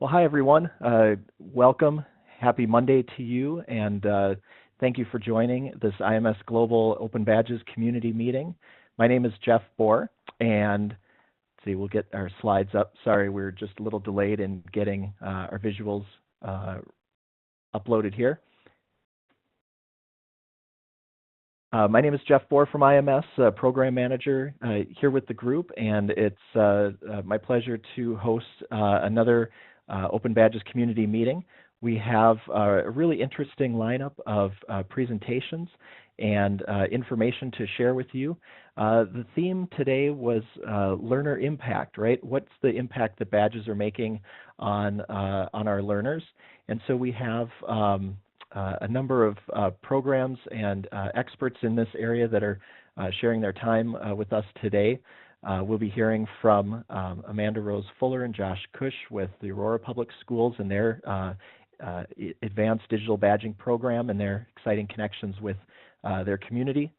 Well, hi everyone. Welcome. Happy Monday to you, and thank you for joining this IMS Global Open Badges community meeting. My name is Jeff Bohrer, and let's see, we'll get our slides up. Sorry, we're just a little delayed in getting our visuals uploaded here. My name is Jeff Bohrer from IMS, Program Manager here with the group, and it's my pleasure to host another Open Badges community meeting. We have a really interesting lineup of presentations and information to share with you. The theme today was learner impact, right? What's the impact that badges are making on our learners? And so we have a number of programs and experts in this area that are sharing their time with us today. We'll be hearing from Amanda Rose Fuller and Josh Kusch with the Aurora Public Schools and their advanced digital badging program and their exciting connections with their community.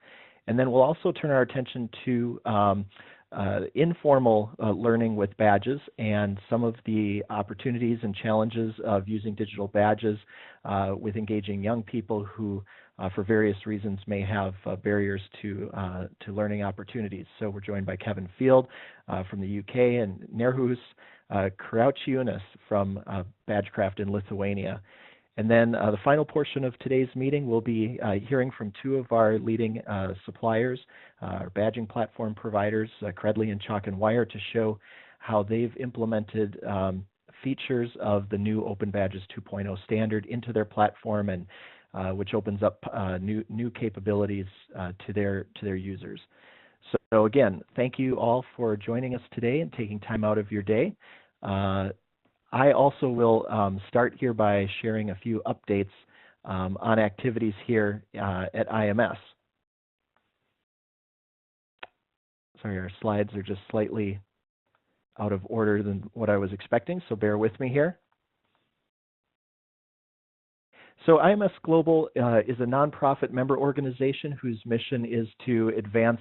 And then we'll also turn our attention to informal learning with badges and some of the opportunities and challenges of using digital badges with engaging young people who for various reasons may have barriers to learning opportunities. So we're joined by Kevin Field from the UK and Nerhus Kraučiūnas from Badgecraft in Lithuania. And then the final portion of today's meeting, we'll be hearing from two of our leading suppliers, our badging platform providers, Credly and Chalk and Wire, to show how they've implemented features of the new Open Badges 2.0 standard into their platform, and which opens up new capabilities to their users. So again, thank you all for joining us today and taking time out of your day. I also will start here by sharing a few updates on activities here at IMS. Sorry, our slides are just slightly out of order than what I was expecting, so bear with me here. So IMS Global is a nonprofit member organization whose mission is to advance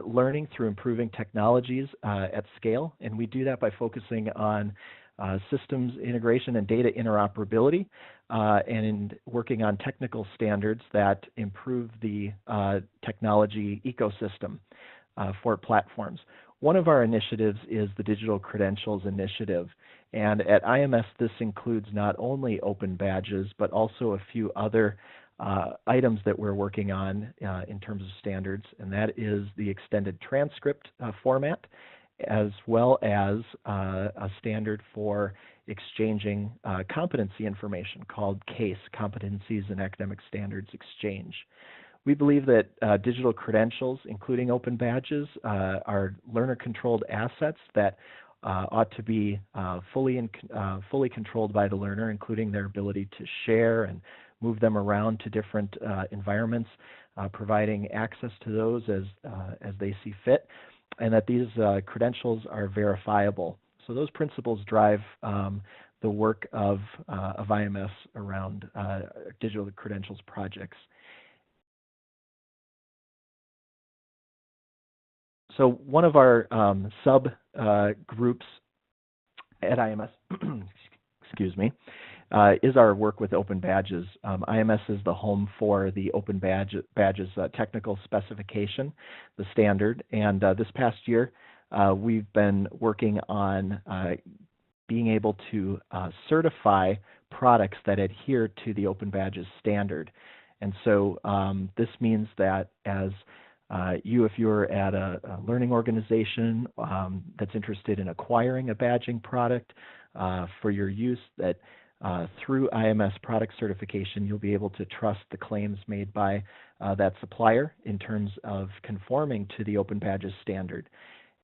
learning through improving technologies at scale, and we do that by focusing on systems integration and data interoperability, and in working on technical standards that improve the technology ecosystem for platforms. One of our initiatives is the Digital Credentials Initiative, and at IMS this includes not only Open Badges, but also a few other items that we're working on in terms of standards, and that is the extended transcript format, as well as a standard for exchanging competency information called CASE, Competencies and Academic Standards Exchange. We believe that digital credentials, including Open Badges, are learner-controlled assets that ought to be fully controlled by the learner, including their ability to share and move them around to different environments, providing access to those as they see fit, and that these credentials are verifiable. So those principles drive the work of IMS around digital credentials projects. So one of our sub groups at IMS, excuse me, is our work with Open Badges. IMS is the home for the Open Badges technical specification, the standard, and this past year we've been working on being able to certify products that adhere to the Open Badges standard. And so this means that as if you're at a learning organization that's interested in acquiring a badging product for your use, that through IMS product certification, you'll be able to trust the claims made by that supplier in terms of conforming to the Open Badges standard.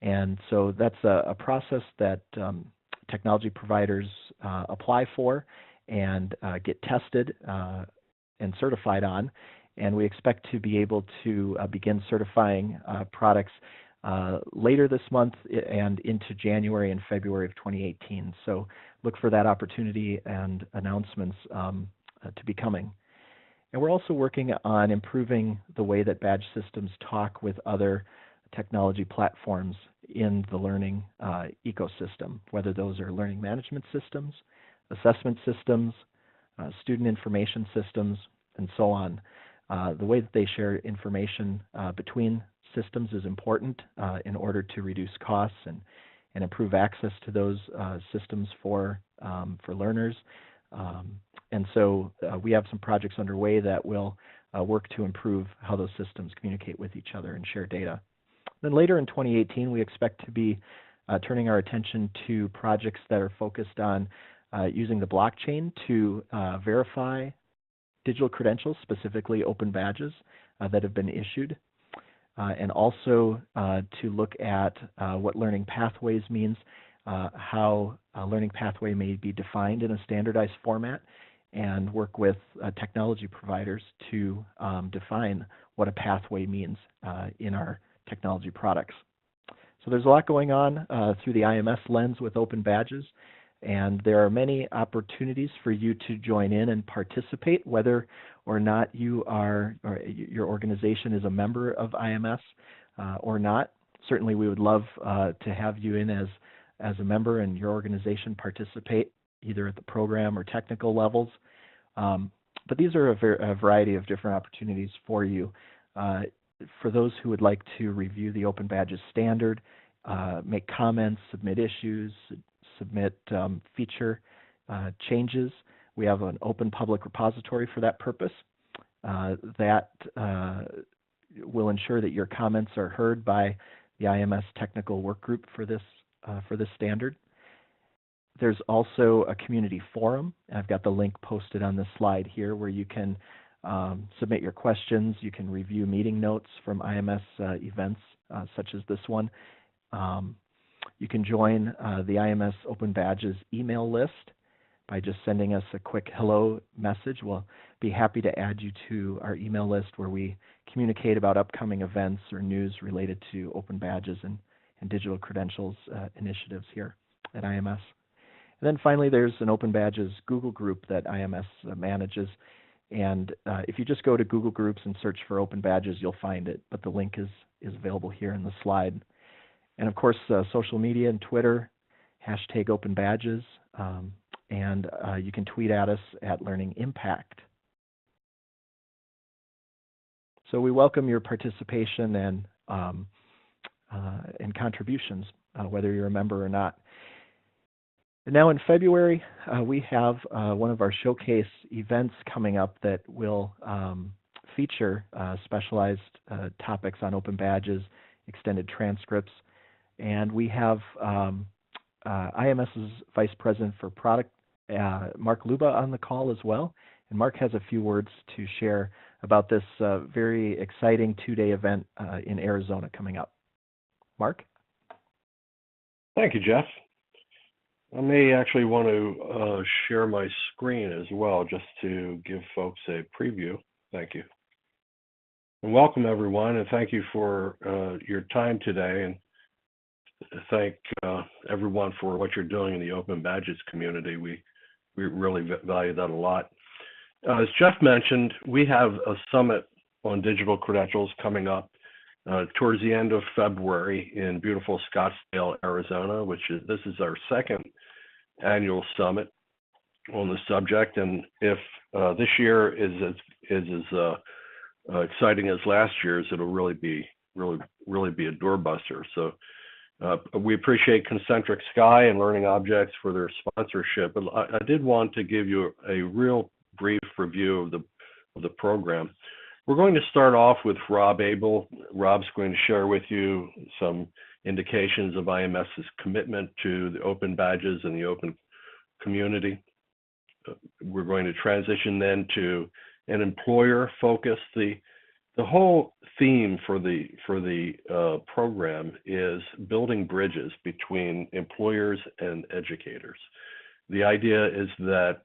And so that's a process that technology providers apply for and get tested and certified on. And we expect to be able to begin certifying products later this month and into January and February of 2018. So look for that opportunity and announcements to be coming. And we're also working on improving the way that badge systems talk with other technology platforms. in the learning ecosystem, whether those are learning management systems, assessment systems, student information systems, and so on. The way that they share information between systems is important in order to reduce costs and improve access to those systems for learners. And so we have some projects underway that will work to improve how those systems communicate with each other and share data. Then later in 2018, we expect to be turning our attention to projects that are focused on using the blockchain to verify digital credentials, specifically open badges that have been issued, and also to look at what learning pathways means, how a learning pathway may be defined in a standardized format, and work with technology providers to define what a pathway means in our technology products. So there's a lot going on through the IMS lens with open badges, and there are many opportunities for you to join in and participate, whether or not you are, or your organization is a member of IMS or not. Certainly we would love to have you in as a member and your organization participate either at the program or technical levels. But these are a variety of different opportunities for you. For those who would like to review the Open Badges standard, make comments, submit issues, submit feature changes, we have an open public repository for that purpose that will ensure that your comments are heard by the IMS technical work group for this standard. There's also a community forum. I've got the link posted on this slide here where you can submit your questions. You can review meeting notes from IMS events such as this one. You can join the IMS Open Badges email list by just sending us a quick hello message. We'll be happy to add you to our email list where we communicate about upcoming events or news related to open badges and digital credentials initiatives here at IMS. And then finally, there's an Open Badges Google group that IMS manages. And if you just go to Google Groups and search for Open Badges, you'll find it. But the link is available here in the slide. And of course, social media and Twitter, hashtag Open Badges. And you can tweet at us at Learning Impact. So we welcome your participation and contributions, whether you're a member or not. And now in February, we have one of our showcase events coming up that will feature specialized topics on open badges, extended transcripts, and we have IMS's Vice President for Product, Mark Luba, on the call as well. And Mark has a few words to share about this very exciting two-day event in Arizona coming up. Mark? Thank you, Jeff. I may actually want to share my screen as well, just to give folks a preview. Thank you. And welcome, everyone, and thank you for your time today. And thank everyone for what you're doing in the Open Badges community. We really value that a lot. As Jeff mentioned, we have a summit on digital credentials coming up towards the end of February in beautiful Scottsdale, Arizona, this is our second annual summit on the subject. And if this year is as exciting as last year's, it'll really be a doorbuster. So we appreciate Concentric Sky and Learning Objects for their sponsorship. But I did want to give you a real brief review of the program. We're going to start off with Rob Abel. Rob's going to share with you some indications of IMS's commitment to the open badges and the open community. We're going to transition then to an employer focus. The whole theme for the program is building bridges between employers and educators. The idea is that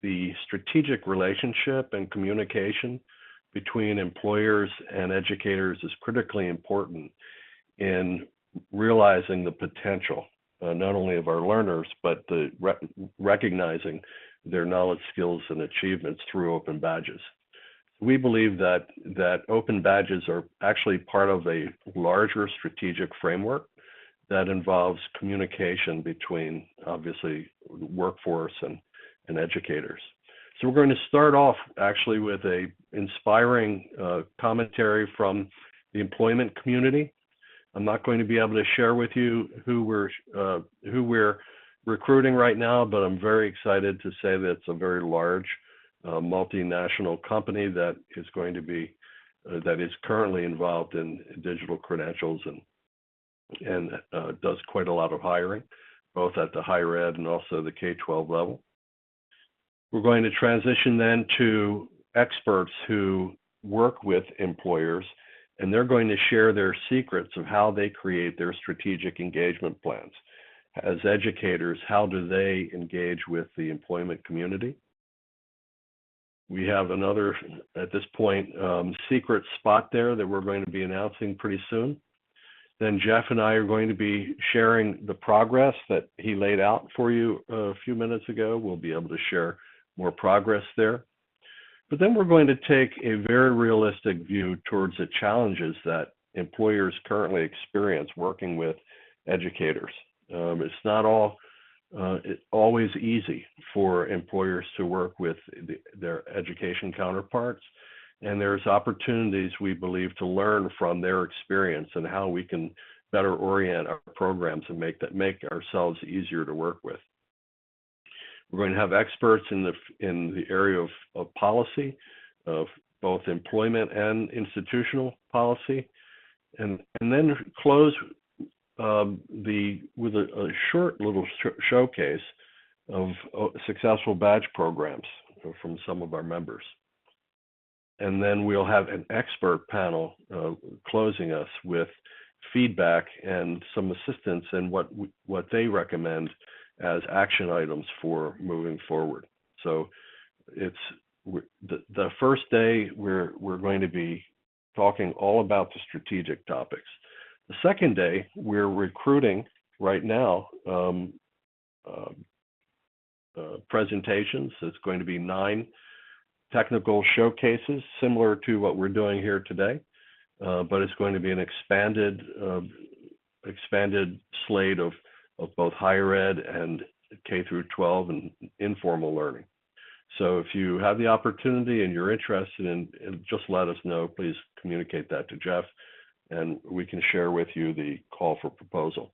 the strategic relationship and communication between employers and educators is critically important in realizing the potential, not only of our learners, but recognizing their knowledge, skills, and achievements through open badges. We believe that open badges are actually part of a larger strategic framework that involves communication between, obviously, workforce and educators. So we're going to start off actually with a inspiring commentary from the employment community. I'm not going to be able to share with you who we're recruiting right now, but I'm very excited to say that it's a very large multinational company that is going to be that is currently involved in digital credentials and does quite a lot of hiring, both at the higher ed and also the K-12 level. We're going to transition then to experts who work with employers, and they're going to share their secrets of how they create their strategic engagement plans. As educators, how do they engage with the employment community? We have another, at this point, secret spot there that we're going to be announcing pretty soon. Then Jeff and I are going to be sharing the progress that he laid out for you a few minutes ago. We'll be able to share more progress there. But then we're going to take a very realistic view towards the challenges that employers currently experience working with educators. It's not always easy for employers to work with their education counterparts, and there's opportunities, we believe, to learn from their experience and how we can better orient our programs and make ourselves easier to work with. We're going to have experts in the area of policy, of both employment and institutional policy, and then close with a short little showcase of successful badge programs from some of our members. And then we'll have an expert panel closing us with feedback and some assistance in what they recommend as action items for moving forward. So it's the first day we're going to be talking all about the strategic topics. The second day, we're recruiting right now presentations. It's going to be 9 technical showcases, similar to what we're doing here today, but it's going to be an expanded slate of both higher ed and K through 12 and informal learning. So if you have the opportunity and you're interested in just let us know. Please communicate that to Jeff, and we can share with you the call for proposal.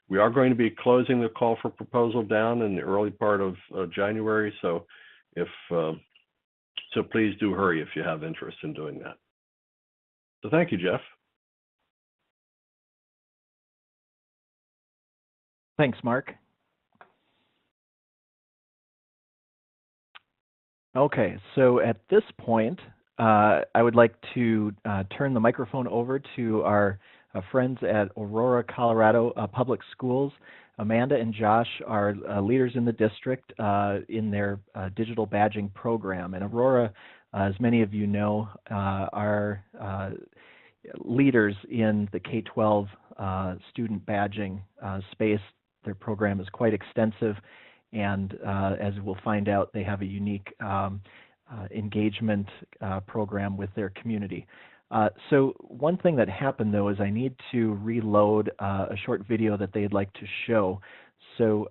We are going to be closing the call for proposal down in the early part of January, so so please do hurry if you have interest in doing that. So thank you, Jeff. Thanks, Mark. Okay, so at this point, I would like to turn the microphone over to our friends at Aurora, Colorado Public Schools. Amanda and Josh are leaders in the district in their digital badging program. And Aurora, as many of you know, are leaders in the K-12 student badging space. Their program is quite extensive, and as we'll find out, they have a unique engagement program with their community. So one thing that happened, though, is I need to reload a short video that they'd like to show. So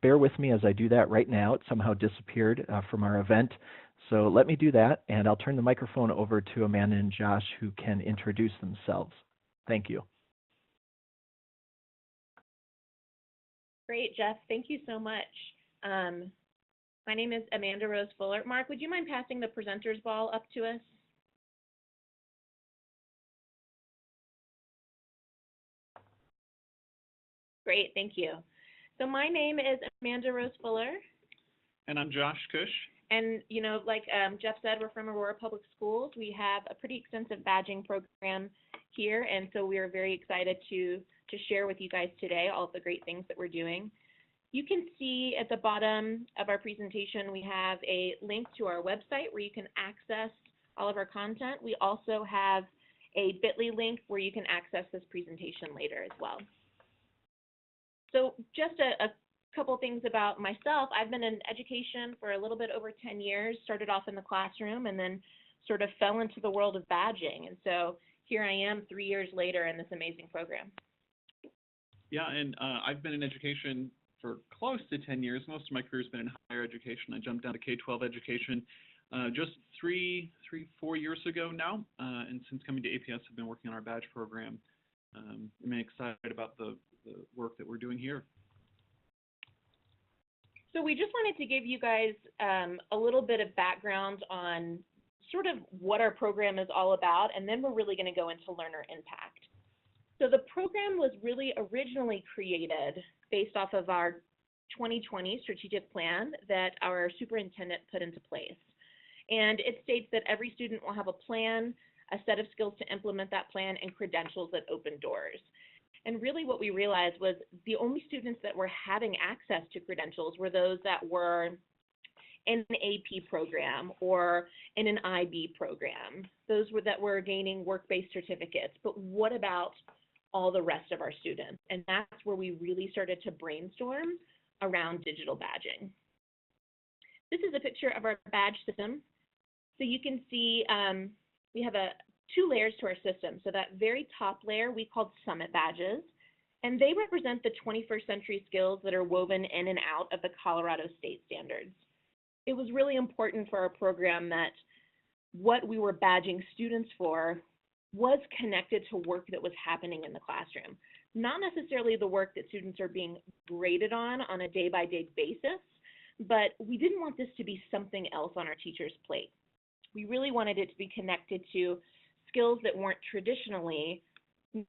bear with me as I do that right now. It somehow disappeared from our event. So let me do that, and I'll turn the microphone over to Amanda and Josh, who can introduce themselves. Thank you. Great, Jeff. Thank you so much. My name is Amanda Rose Fuller. Mark, would you mind passing the presenter's ball up to us? Great, thank you. So my name is Amanda Rose Fuller. And I'm Josh Kusch. And, you know, like Jeff said, we're from Aurora Public Schools. We have a pretty extensive badging program here, and so we are very excited to share with you guys today all of the great things that we're doing. You can see at the bottom of our presentation, we have a link to our website where you can access all of our content. We also have a bit.ly link where you can access this presentation later as well. So just a couple things about myself. I've been in education for a little bit over 10 years, started off in the classroom and then sort of fell into the world of badging. And so here I am 3 years later in this amazing program. Yeah, and I've been in education for close to 10 years. Most of my career has been in higher education. I jumped down to K-12 education just 4 years ago now, and since coming to APS, I've been working on our badge program. I'm excited about the work that we're doing here. So we just wanted to give you guys a little bit of background on sort of what our program is all about, and then we're really going to go into learner impact. So the program was really originally created based off of our 2020 strategic plan that our superintendent put into place. And it states that every student will have a plan, a set of skills to implement that plan, and credentials that open doors. And really what we realized was the only students that were having access to credentials were those that were in an AP program or in an IB program. Those that were gaining work-based certificates. But what about all the rest of our students? And that's where we really started to brainstorm around digital badging. This is a picture of our badge system. So you can see we have two layers to our system. So that very top layer we called Summit badges, and they represent the 21st century skills that are woven in and out of the Colorado state standards. It was really important for our program that what we were badging students for was connected to work that was happening in the classroom. Not necessarily the work that students are being graded on a day-by-day basis, but we didn't want this to be something else on our teacher's plate. We really wanted it to be connected to skills that weren't traditionally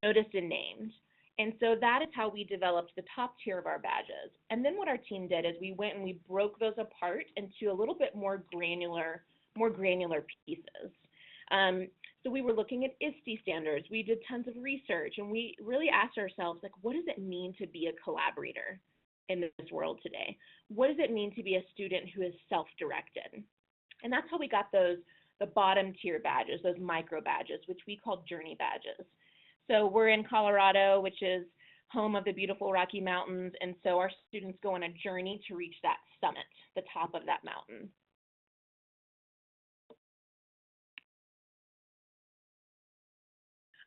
noticed and named. And so that is how we developed the top tier of our badges. And then what our team did is we went and we broke those apart into a little bit more granular pieces. So we were looking at ISTE standards. We did tons of research, and we really asked ourselves, like, what does it mean to be a collaborator in this world today? What does it mean to be a student who is self-directed? And that's how we got the bottom tier badges, those micro badges, which we call journey badges. So we're in Colorado, which is home of the beautiful Rocky Mountains, and so our students go on a journey to reach that summit, the top of that mountain.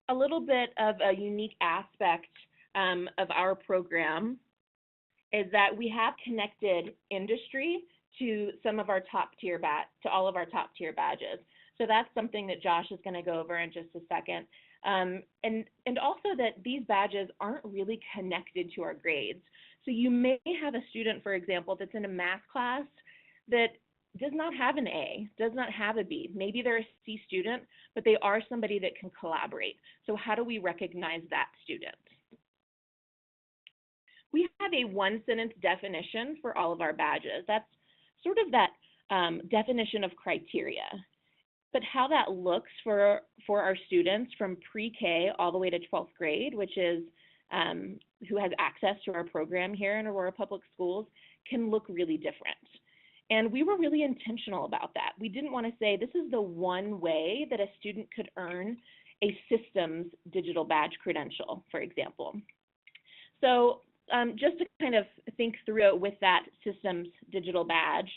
A little bit of a unique aspect of our program is that we have connected industry to some of our top tier all of our top tier badges. So that's something that Josh is going to go over in just a second. And also that these badges aren't really connected to our grades. So you may have a student, for example, that's in a math class that does not have an A, does not have a B. Maybe they're a C student, but they are somebody that can collaborate. So how do we recognize that student? We have a one-sentence definition for all of our badges. That's sort of that definition of criteria. But how that looks for our students from pre-K all the way to 12th grade, which is who has access to our program here in Aurora Public Schools, can look really different. And we were really intentional about that. We didn't want to say this is the one way that a student could earn a systems digital badge credential, for example. So just to kind of think through it with that systems digital badge,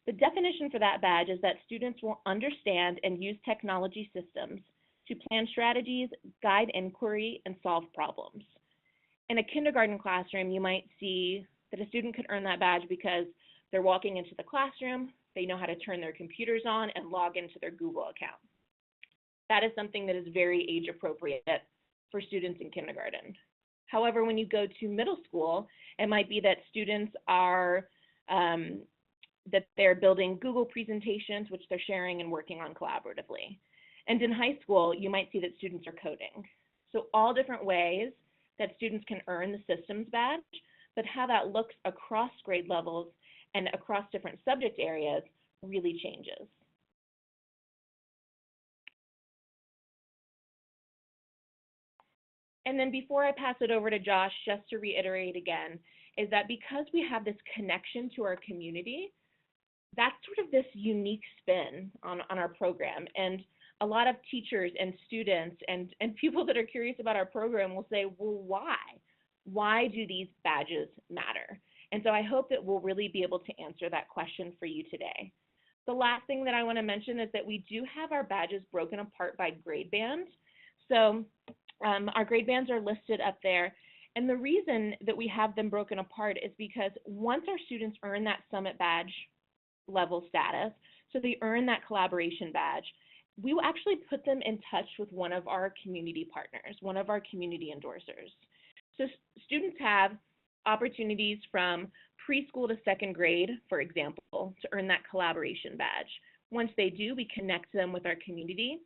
the definition for that badge is that students will understand and use technology systems to plan strategies, guide inquiry, and solve problems. In a kindergarten classroom, you might see that a student could earn that badge because they're walking into the classroom, they know how to turn their computers on and log into their Google account. That is something that is very age appropriate for students in kindergarten. However, when you go to middle school, it might be that students are that they're building Google presentations, which they're sharing and working on collaboratively. And in high school, you might see that students are coding. So all different ways that students can earn the systems badge, but how that looks across grade levels and across different subject areas really changes. And then before I pass it over to Josh, just to reiterate again, is that because we have this connection to our community, that's sort of this unique spin on our program. And a lot of teachers and students and people that are curious about our program will say, well, why? Why do these badges matter? And so I hope that we'll really be able to answer that question for you today. The last thing that I want to mention is that we do have our badges broken apart by grade band. So our grade bands are listed up there, And the reason that we have them broken apart is because once our students earn that Summit Badge level status, so they earn that collaboration badge, we will actually put them in touch with one of our community partners, one of our community endorsers. So students have opportunities from preschool to second grade, for example, to earn that collaboration badge. Once they do, we connect them with our community.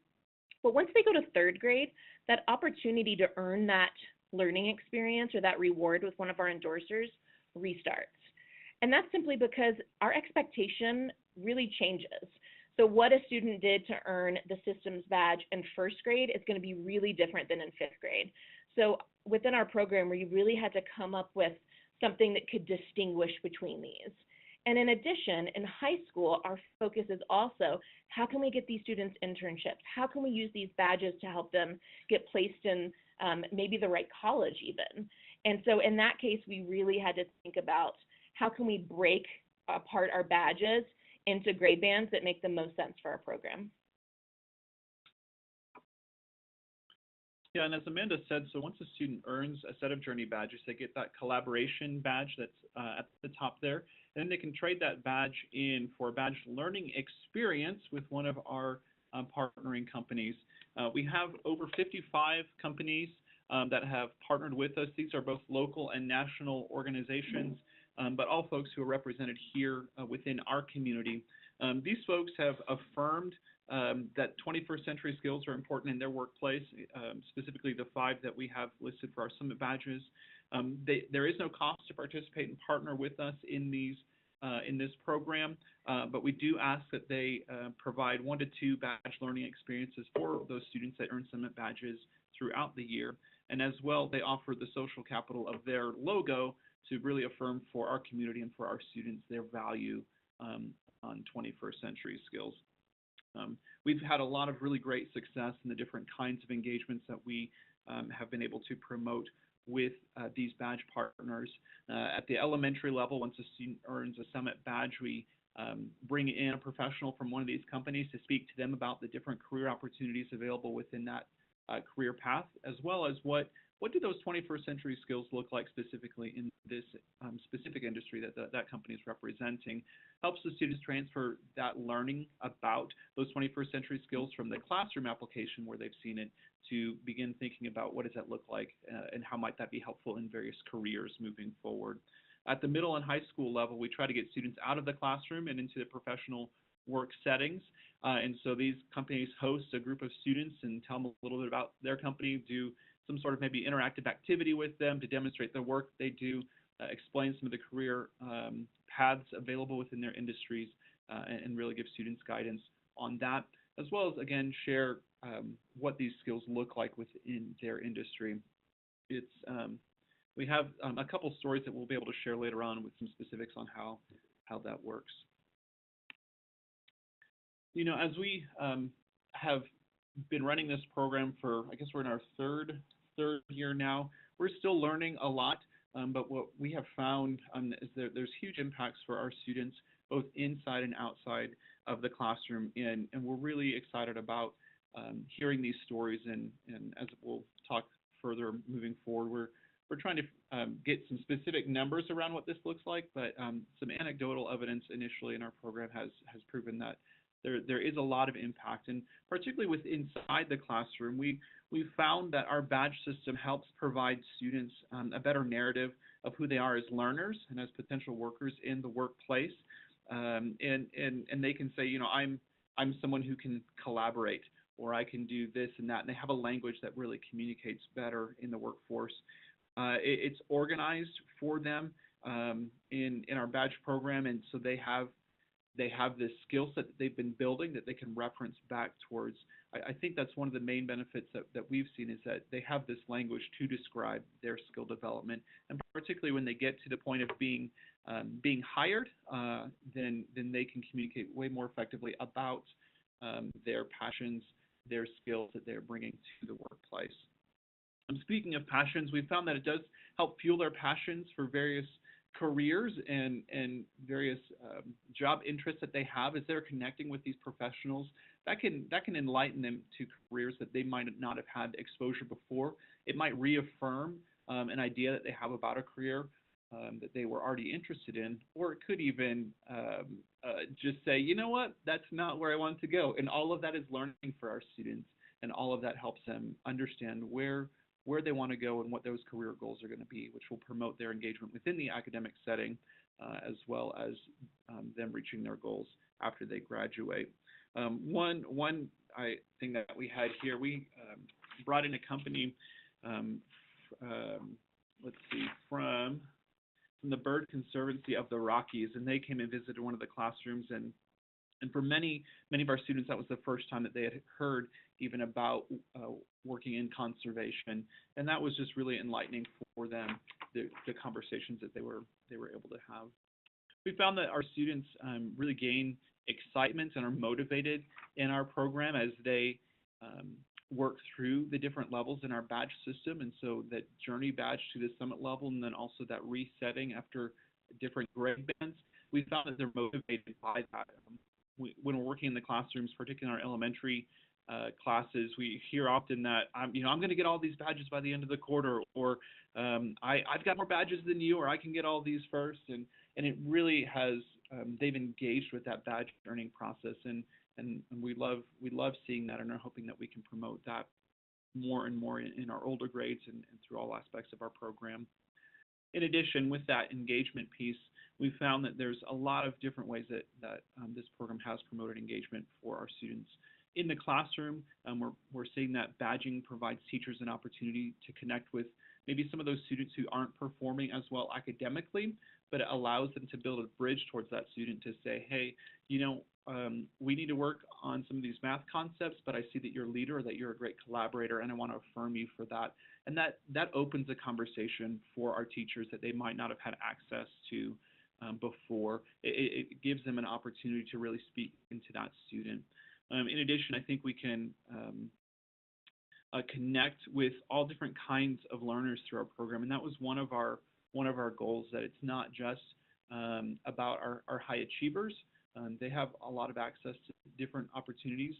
But once they go to third grade, that opportunity to earn that learning experience or that reward with one of our endorsers restarts. And that's simply because our expectation really changes. So what a student did to earn the systems badge in first grade is going to be really different than in fifth grade. So within our program, we really had to come up with something that could distinguish between these. And in addition, in high school, our focus is also, how can we get these students internships? How can we use these badges to help them get placed in maybe the right college even? And so in that case, we really had to think about how can we break apart our badges into grade bands that make the most sense for our program. Yeah, and as Amanda said, so once a student earns a set of Journey badges, they get that collaboration badge that's at the top there, and then they can trade that badge in for a badge learning experience with one of our partnering companies. We have over 55 companies that have partnered with us. These are both local and national organizations, but all folks who are represented here within our community. These folks have affirmed that 21st century skills are important in their workplace, specifically the 5 that we have listed for our Summit badges. There is no cost to participate and partner with us in this program, but we do ask that they provide 1 to 2 badge learning experiences for those students that earn Summit badges throughout the year. And as well, they offer the social capital of their logo to really affirm for our community and for our students their value on 21st century skills. We've had a lot of really great success in the different kinds of engagements that we have been able to promote with these badge partners. At the elementary level, once a student earns a Summit badge, we bring in a professional from one of these companies to speak to them about the different career opportunities available within that career path, as well as what do those 21st century skills look like specifically in this specific industry that that company is representing. Helps the students transfer that learning about those 21st century skills from the classroom application where they've seen it to begin thinking about what does that look like and how might that be helpful in various careers moving forward. At the middle and high school level, we try to get students out of the classroom and into the professional work settings. And so these companies host a group of students and tell them a little bit about their company, do some sort of maybe interactive activity with them to demonstrate the work they do, explain some of the career paths available within their industries, and really give students guidance on that, as well as, again, share what these skills look like within their industry. We have a couple stories that we'll be able to share later on with some specifics on how that works. You know, as we have been running this program for, I guess we're in our third year now, we're still learning a lot, but what we have found is that there's huge impacts for our students, both inside and outside of the classroom, and we're really excited about hearing these stories, and as we'll talk further moving forward, we're trying to get some specific numbers around what this looks like, but some anecdotal evidence initially in our program has proven that there is a lot of impact, and particularly with inside the classroom, we've found that our badge system helps provide students a better narrative of who they are as learners and as potential workers in the workplace, and they can say, you know, I'm someone who can collaborate, or I can do this and that, and they have a language that really communicates better in the workforce. It's organized for them in our badge program, and so they have this skill set that they've been building that they can reference back towards. I think that's one of the main benefits that we've seen, is that they have this language to describe their skill development, and particularly when they get to the point of being hired, then they can communicate way more effectively about their passions, their skills that they're bringing to the workplace. Speaking of passions, we found that it does help fuel their passions for various careers and various job interests that they have as they're connecting with these professionals. That can enlighten them to careers that they might not have had exposure before. It might reaffirm an idea that they have about a career that they were already interested in, or it could even just say, you know what, that's not where I want to go. And all of that is learning for our students, and all of that helps them understand where they want to go and what those career goals are going to be, which will promote their engagement within the academic setting, as well as them reaching their goals after they graduate. One thing that we had here, we brought in a company, let's see, from the Bird Conservancy of the Rockies, and they came and visited one of the classrooms, and for many of our students, that was the first time that they had heard even about working in conservation, and that was just really enlightening for them, the conversations that they were able to have. We found that our students really gain excitement and are motivated in our program as they work through the different levels in our badge system, and so that journey badge to the summit level, and then also that resetting after different grade bands. We found that they're motivated by that. When we're working in the classrooms, particularly in our elementary classes, we hear often that I'm going to get all these badges by the end of the quarter, or I've got more badges than you, or I can get all these first, and it really has they've engaged with that badge earning process, and we love seeing that, and are hoping that we can promote that more and more in our older grades and through all aspects of our program. In addition, with that engagement piece, we found that there's a lot of different ways that this program has promoted engagement for our students. In the classroom, we're seeing that badging provides teachers an opportunity to connect with maybe some of those students who aren't performing as well academically, but it allows them to build a bridge towards that student to say, hey, we need to work on some of these math concepts, but I see that you're a leader, or that you're a great collaborator, and I want to affirm you for that. And that opens a conversation for our teachers that they might not have had access to before. It gives them an opportunity to really speak into that student. In addition, I think we can connect with all different kinds of learners through our program, and that was one of our goals, that it's not just about our high achievers. They have a lot of access to different opportunities,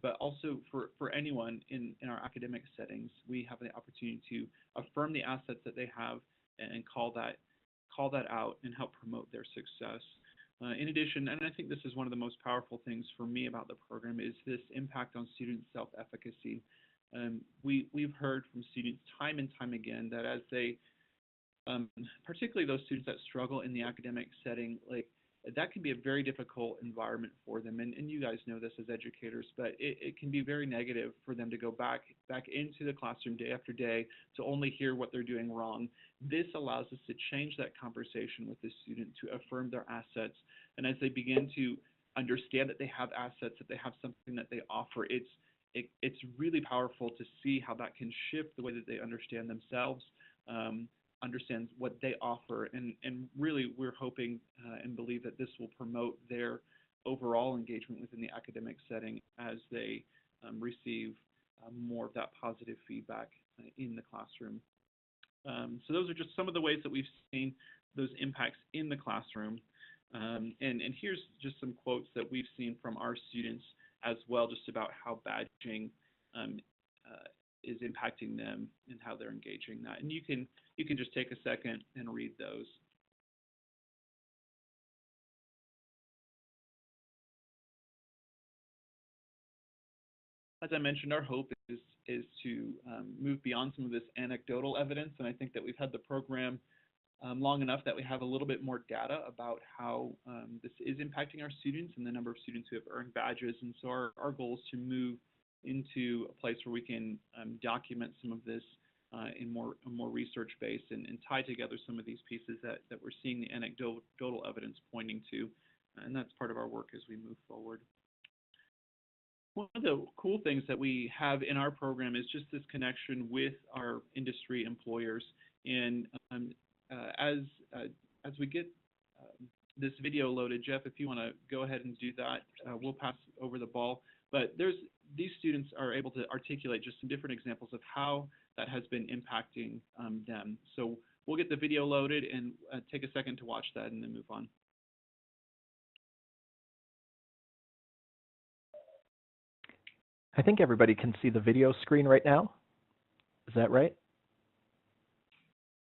but also for anyone in our academic settings, we have the opportunity to affirm the assets that they have and call that out and help promote their success. In addition, and I think this is one of the most powerful things for me about the program, is this impact on student self-efficacy. We've heard from students time and time again that as they, particularly those students that struggle in the academic setting, like that can be a very difficult environment for them. And you guys know this as educators, but it can be very negative for them to go back into the classroom day after day to only hear what they're doing wrong. This allows us to change that conversation with the student, to affirm their assets. And as they begin to understand that they have assets, that they have something that they offer, it's really powerful to see how that can shift the way that they understand themselves, understands what they offer, and really we're hoping and believe that this will promote their overall engagement within the academic setting as they receive more of that positive feedback in the classroom. So those are just some of the ways that we've seen those impacts in the classroom. And here's just some quotes that we've seen from our students as well, just about how badging is impacting them and how they're engaging that. And you can just take a second and read those. As I mentioned, our hope is to move beyond some of this anecdotal evidence, and I think that we've had the program long enough that we have a little bit more data about how this is impacting our students and the number of students who have earned badges. And so our goal is to move into a place where we can document some of this in more research based and tie together some of these pieces that we're seeing the anecdotal evidence pointing to, and that's part of our work as we move forward. One of the cool things that we have in our program is just this connection with our industry employers, and as we get this video loaded, Jeff, if you want to go ahead and do that, we'll pass over the ball. But these students are able to articulate just some different examples of how that has been impacting them. So we'll get the video loaded and take a second to watch that and then move on. I think everybody can see the video screen right now. Is that right?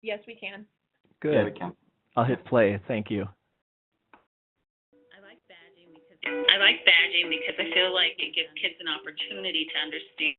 Yes, we can. Good. Yeah, we can. I'll hit play. Thank you. I like badging because I feel like it gives kids an opportunity to understand.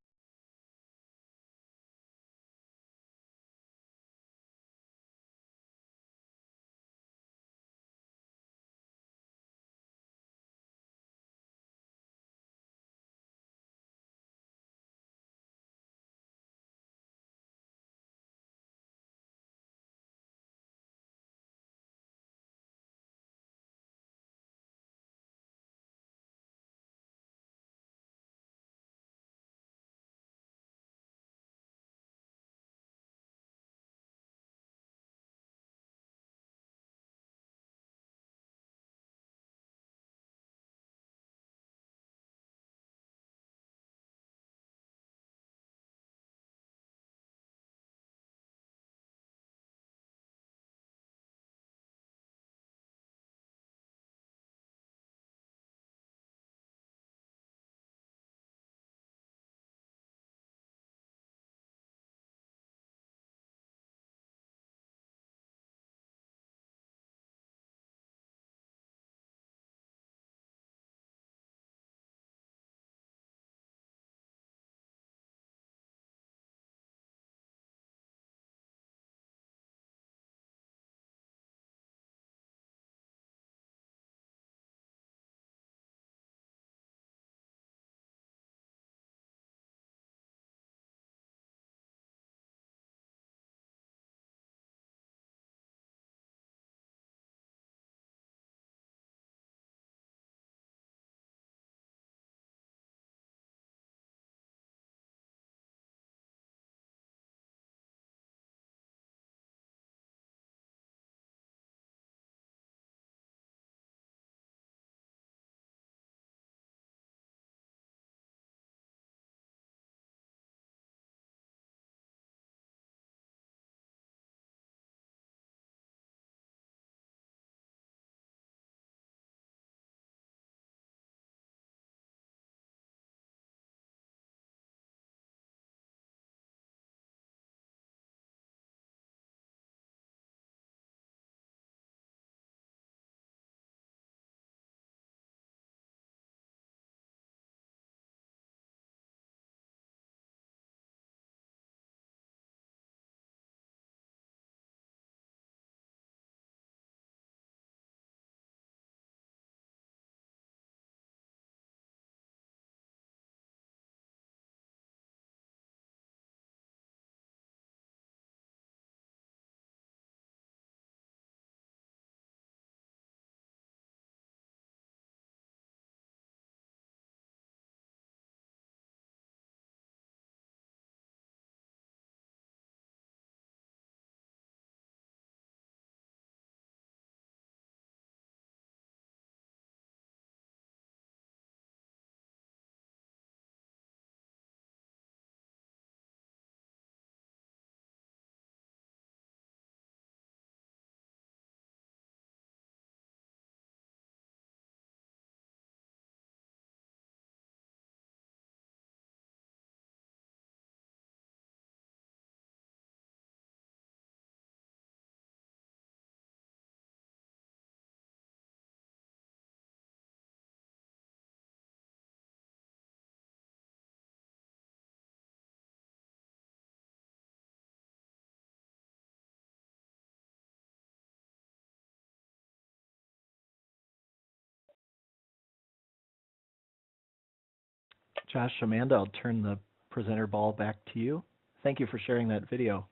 Josh, Amanda, I'll turn the presenter ball back to you. Thank you for sharing that video.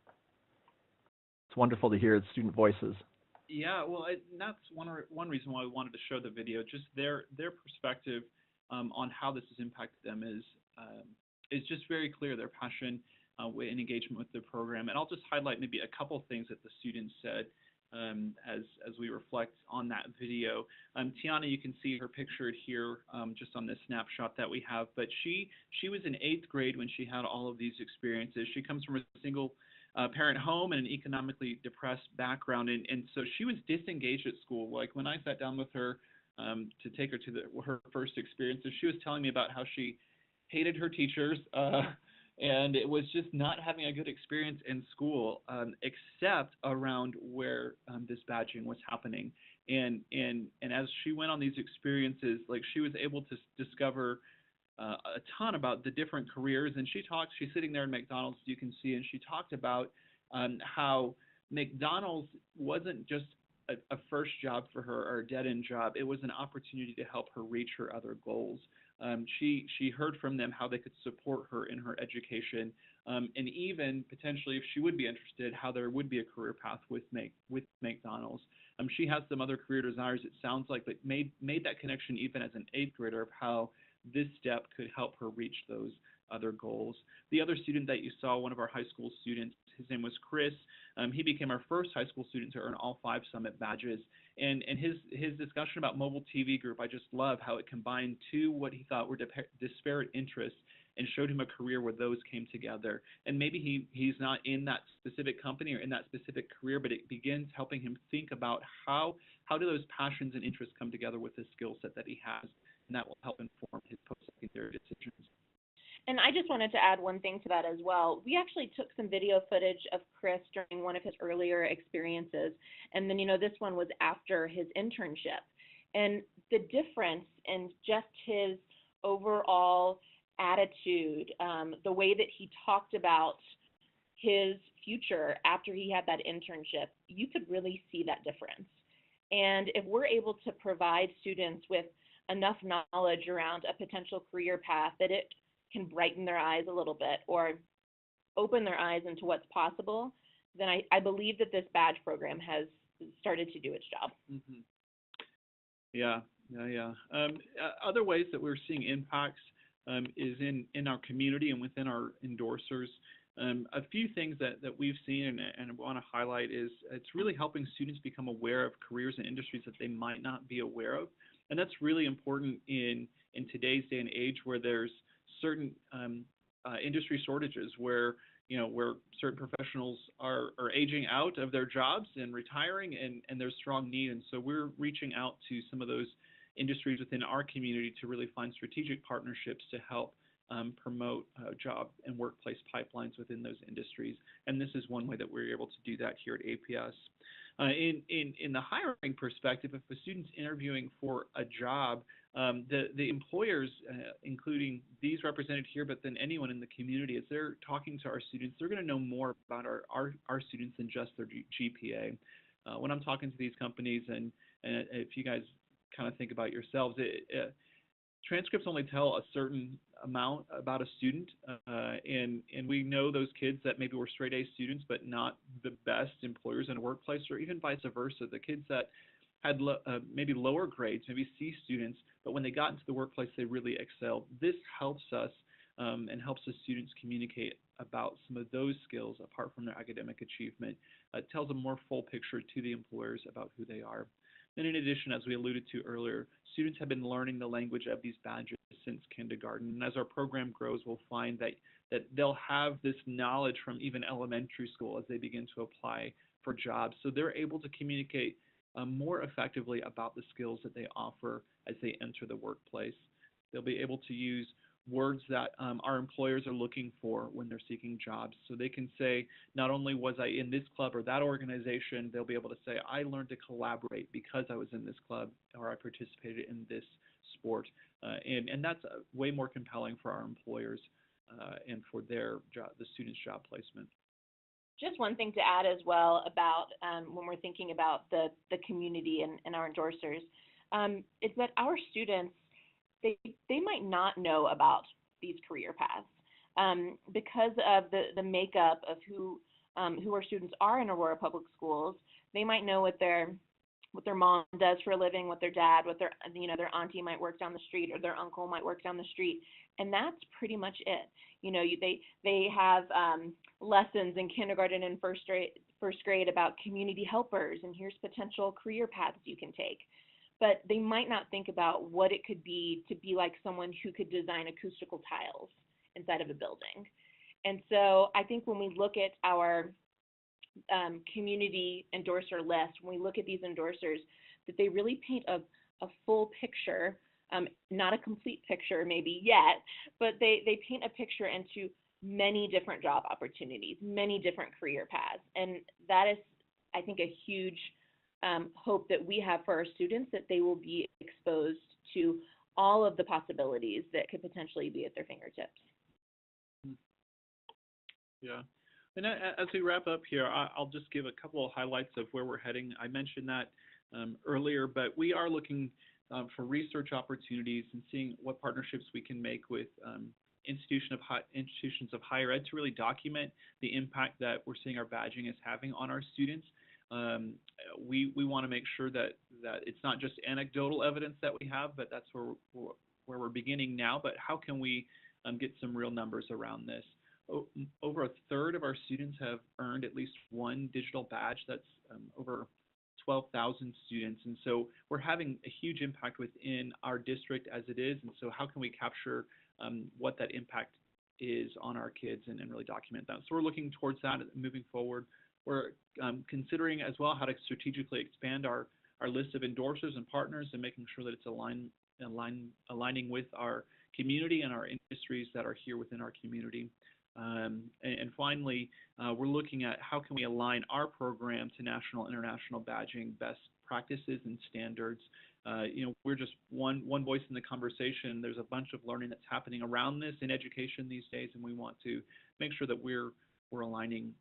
It's wonderful to hear student voices. Yeah, well, and that's one reason why we wanted to show the video. Just their perspective on how this has impacted them is just very clear. Their passion and engagement with the program. And I'll just highlight maybe a couple things that the students said as we reflect on that video. Tiana, you can see her pictured here just on this snapshot that we have. But she was in 8th grade when she had all of these experiences. She comes from a single parent home and an economically depressed background, and so she was disengaged at school. Like when I sat down with her to take her to her first experiences, she was telling me about how she hated her teachers And it was just not having a good experience in school, except around where this badging was happening. And as she went on these experiences, like she was able to discover a ton about the different careers. And she's sitting there in McDonald's, you can see, and she talked about how McDonald's wasn't just a first job for her or a dead-end job. It was an opportunity to help her reach her other goals. She heard from them how they could support her in her education, and even potentially, if she would be interested, how there would be a career path with McDonald's. She has some other career desires, it sounds like, but made that connection even as an 8th grader of how this step could help her reach those other goals. The other student that you saw, one of our high school students, his name was Chris. He became our first high school student to earn all 5 Summit badges. And his discussion about mobile TV group, I just love how it combined 2 what he thought were disparate interests and showed him a career where those came together. And maybe he's not in that specific company or in that specific career, but it begins helping him think about how do those passions and interests come together with the skill set that he has, and that will help inform his post-secondary decisions. And I just wanted to add one thing to that as well. We actually took some video footage of Chris during one of his earlier experiences, and then, this one was after his internship. And the difference in just his overall attitude, the way that he talked about his future after he had that internship, you could really see that difference. And if we're able to provide students with enough knowledge around a potential career path that it can brighten their eyes a little bit or open their eyes into what's possible, then I believe that this badge program has started to do its job. Mm-hmm. Yeah. Other ways that we're seeing impacts is in our community and within our endorsers. A few things that we've seen and I want to highlight is it's really helping students become aware of careers and industries that they might not be aware of. And that's really important in today's day and age where there's certain industry shortages where certain professionals are aging out of their jobs and retiring, and there's strong need. And so we're reaching out to some of those industries within our community to really find strategic partnerships to help promote job and workplace pipelines within those industries. And this is one way that we're able to do that here at APS. In the hiring perspective, if a student's interviewing for a job, the employers, including these represented here, but then anyone in the community, as they're talking to our students, they're going to know more about our students than just their GPA. When I'm talking to these companies, and if you guys kind of think about yourselves, transcripts only tell a certain amount about a student, and we know those kids that maybe were straight A students but not the best employers in a workplace, or even vice versa. The kids that had maybe lower grades, maybe C students, but when they got into the workplace, they really excelled. This helps us and helps the students communicate about some of those skills apart from their academic achievement. It tells a more full picture to the employers about who they are. And in addition, as we alluded to earlier, students have been learning the language of these badges since kindergarten. And as our program grows, we'll find that they'll have this knowledge from even elementary school as they begin to apply for jobs. So they're able to communicate more effectively about the skills that they offer as they enter the workplace. They'll be able to use words that our employers are looking for when they're seeking jobs. So they can say, not only was I in this club or that organization, they'll be able to say, I learned to collaborate because I was in this club or I participated in this sport. And that's way more compelling for our employers and for their job, the students' job placement. Just one thing to add as well about when we're thinking about the community and our endorsers, is that our students, they might not know about these career paths because of the makeup of who our students are in Aurora Public Schools. They might know what their mom does for a living, what their dad, what their auntie might work down the street, or their uncle might work down the street, and that's pretty much it. They have lessons in kindergarten and first grade about community helpers, and here's potential career paths you can take. But they might not think about what it could be to be like someone who could design acoustical tiles inside of a building. And so I think when we look at our community endorser list, when we look at these endorsers, that they really paint a full picture, not a complete picture maybe yet, but they paint a picture into many different job opportunities, many different career paths. And that is, I think, a huge hope that we have for our students, that they will be exposed to all of the possibilities that could potentially be at their fingertips. Yeah. And as we wrap up here, I'll just give a couple of highlights of where we're heading. I mentioned that earlier, but we are looking for research opportunities and seeing what partnerships we can make with institutions of higher ed to really document the impact that we're seeing our badging is having on our students. We want to make sure that it's not just anecdotal evidence that we have, but that's where we're beginning now. But how can we get some real numbers around this? Over a third of our students have earned at least one digital badge. That's over 12,000 students. And so we're having a huge impact within our district as it is. And so how can we capture what that impact is on our kids and really document that? So we're looking towards that moving forward. We're considering as well how to strategically expand our list of endorsers and partners and making sure that it's aligning with our community and our industries that are here within our community. And finally, we're looking at how can we align our program to national, international badging best practices and standards. We're just one voice in the conversation. There's a bunch of learning that's happening around this in education these days, and we want to make sure that we're aligning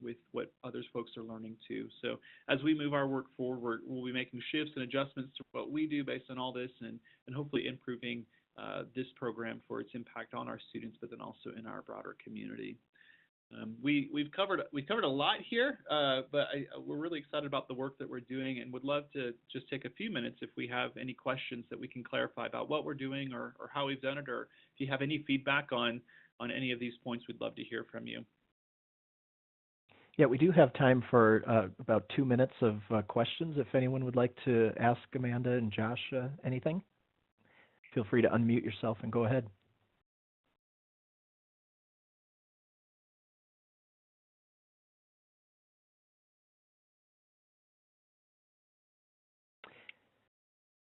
with what others folks are learning too. So as we move our work forward, we'll be making shifts and adjustments to what we do based on all this, and hopefully improving this program for its impact on our students, but then also in our broader community. We've covered a lot here, but we're really excited about the work that we're doing, and would love to just take a few minutes if we have any questions that we can clarify about what we're doing or how we've done it, or if you have any feedback on any of these points, we'd love to hear from you. Yeah, we do have time for about 2 minutes of questions. If anyone would like to ask Amanda and Josh anything, feel free to unmute yourself and go ahead.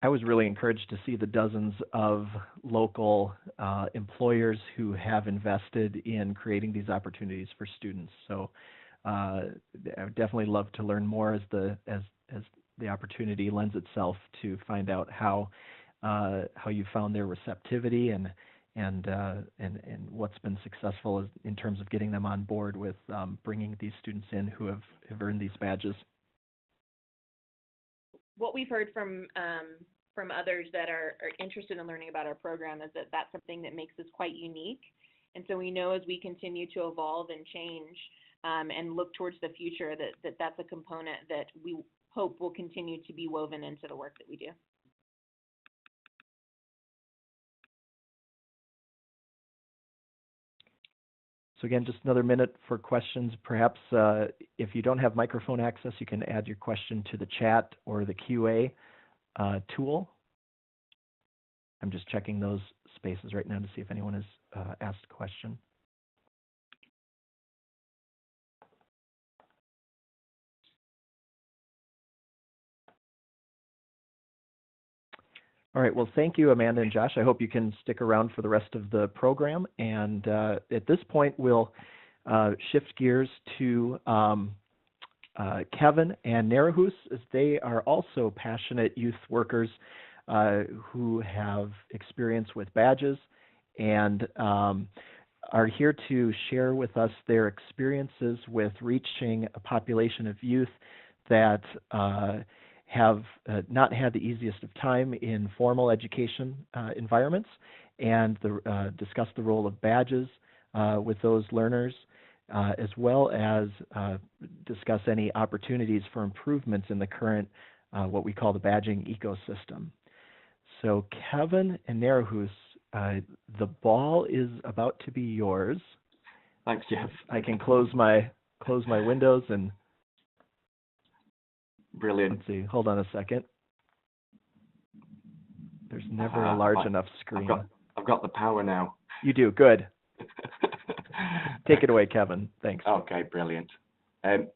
I was really encouraged to see the dozens of local employers who have invested in creating these opportunities for students. So I would definitely love to learn more as the opportunity lends itself to find out how you found their receptivity and what's been successful in terms of getting them on board with bringing these students in who have earned these badges. What we've heard from others that are interested in learning about our program is that that's something that makes us quite unique. And so we know as we continue to evolve and change and look towards the future that's a component that we hope will continue to be woven into the work that we do. So again, just another minute for questions. Perhaps if you don't have microphone access, you can add your question to the chat or the QA tool. I'm just checking those spaces right now to see if anyone has asked a question. All right, well, thank you, Amanda and Josh. I hope you can stick around for the rest of the program. And at this point, we'll shift gears to Kevin and Narahus, as they are also passionate youth workers who have experience with badges and are here to share with us their experiences with reaching a population of youth that have not had the easiest of time in formal education environments, and discuss the role of badges with those learners, as well as discuss any opportunities for improvements in the current, what we call the badging ecosystem. So Kevin and Narahus, the ball is about to be yours. Thanks, Jeff. I can close my windows and brilliant. Let's see. Hold on a second. There's never a large enough screen. I've got the power now. You do. Good. Take it away, Kevin. Thanks. Okay, brilliant. Can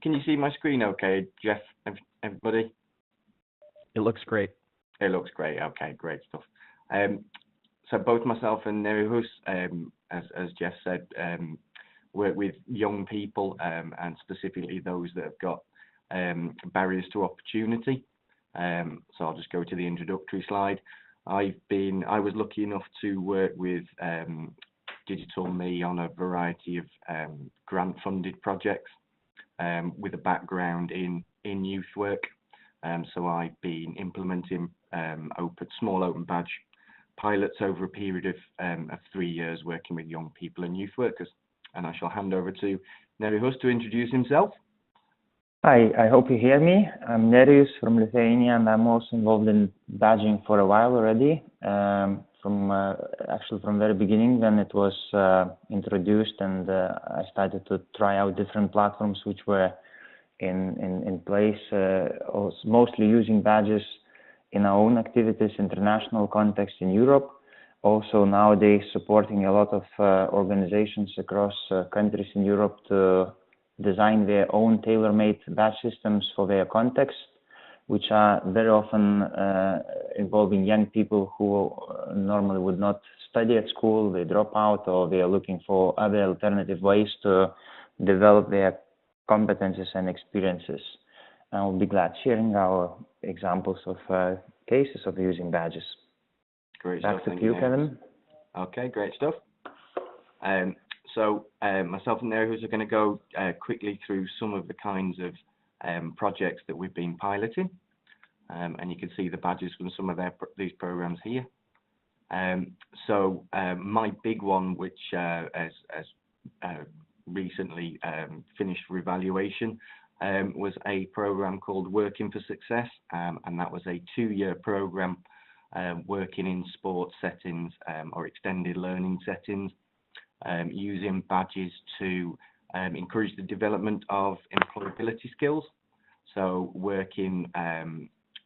you see my screen okay, Jeff, everybody? It looks great. It looks great. Okay, great stuff. so both myself and Nerihus, as Jeff said, work with young people and specifically those that have got barriers to opportunity. So I'll just go to the introductory slide. I was lucky enough to work with Digitalme on a variety of grant-funded projects with a background in youth work. So I've been implementing small open badge pilots over a period of 3 years working with young people and youth workers. And I shall hand over to Nerihus to introduce himself. Hi, I hope you hear me. I'm Nerijus from Lithuania, and I'm also involved in badging for a while already. Actually from very beginning when it was introduced, and I started to try out different platforms which were in place, mostly using badges in our own activities, international context in Europe. Also nowadays supporting a lot of organizations across countries in Europe to design their own tailor-made badge systems for their context, which are very often involving young people who normally would not study at school, they drop out, or they are looking for other alternative ways to develop their competences and experiences. And we'll be glad sharing our examples of cases of using badges. Great Back stuff. to you, Kevin. Okay, great stuff. So myself and Nerihus are going to go quickly through some of the kinds of projects that we've been piloting, and you can see the badges from some of these programs here. So my big one, which has recently finished reevaluation, was a program called Working for Success, and that was a 2-year program working in sports settings or extended learning settings, using badges to encourage the development of employability skills. So working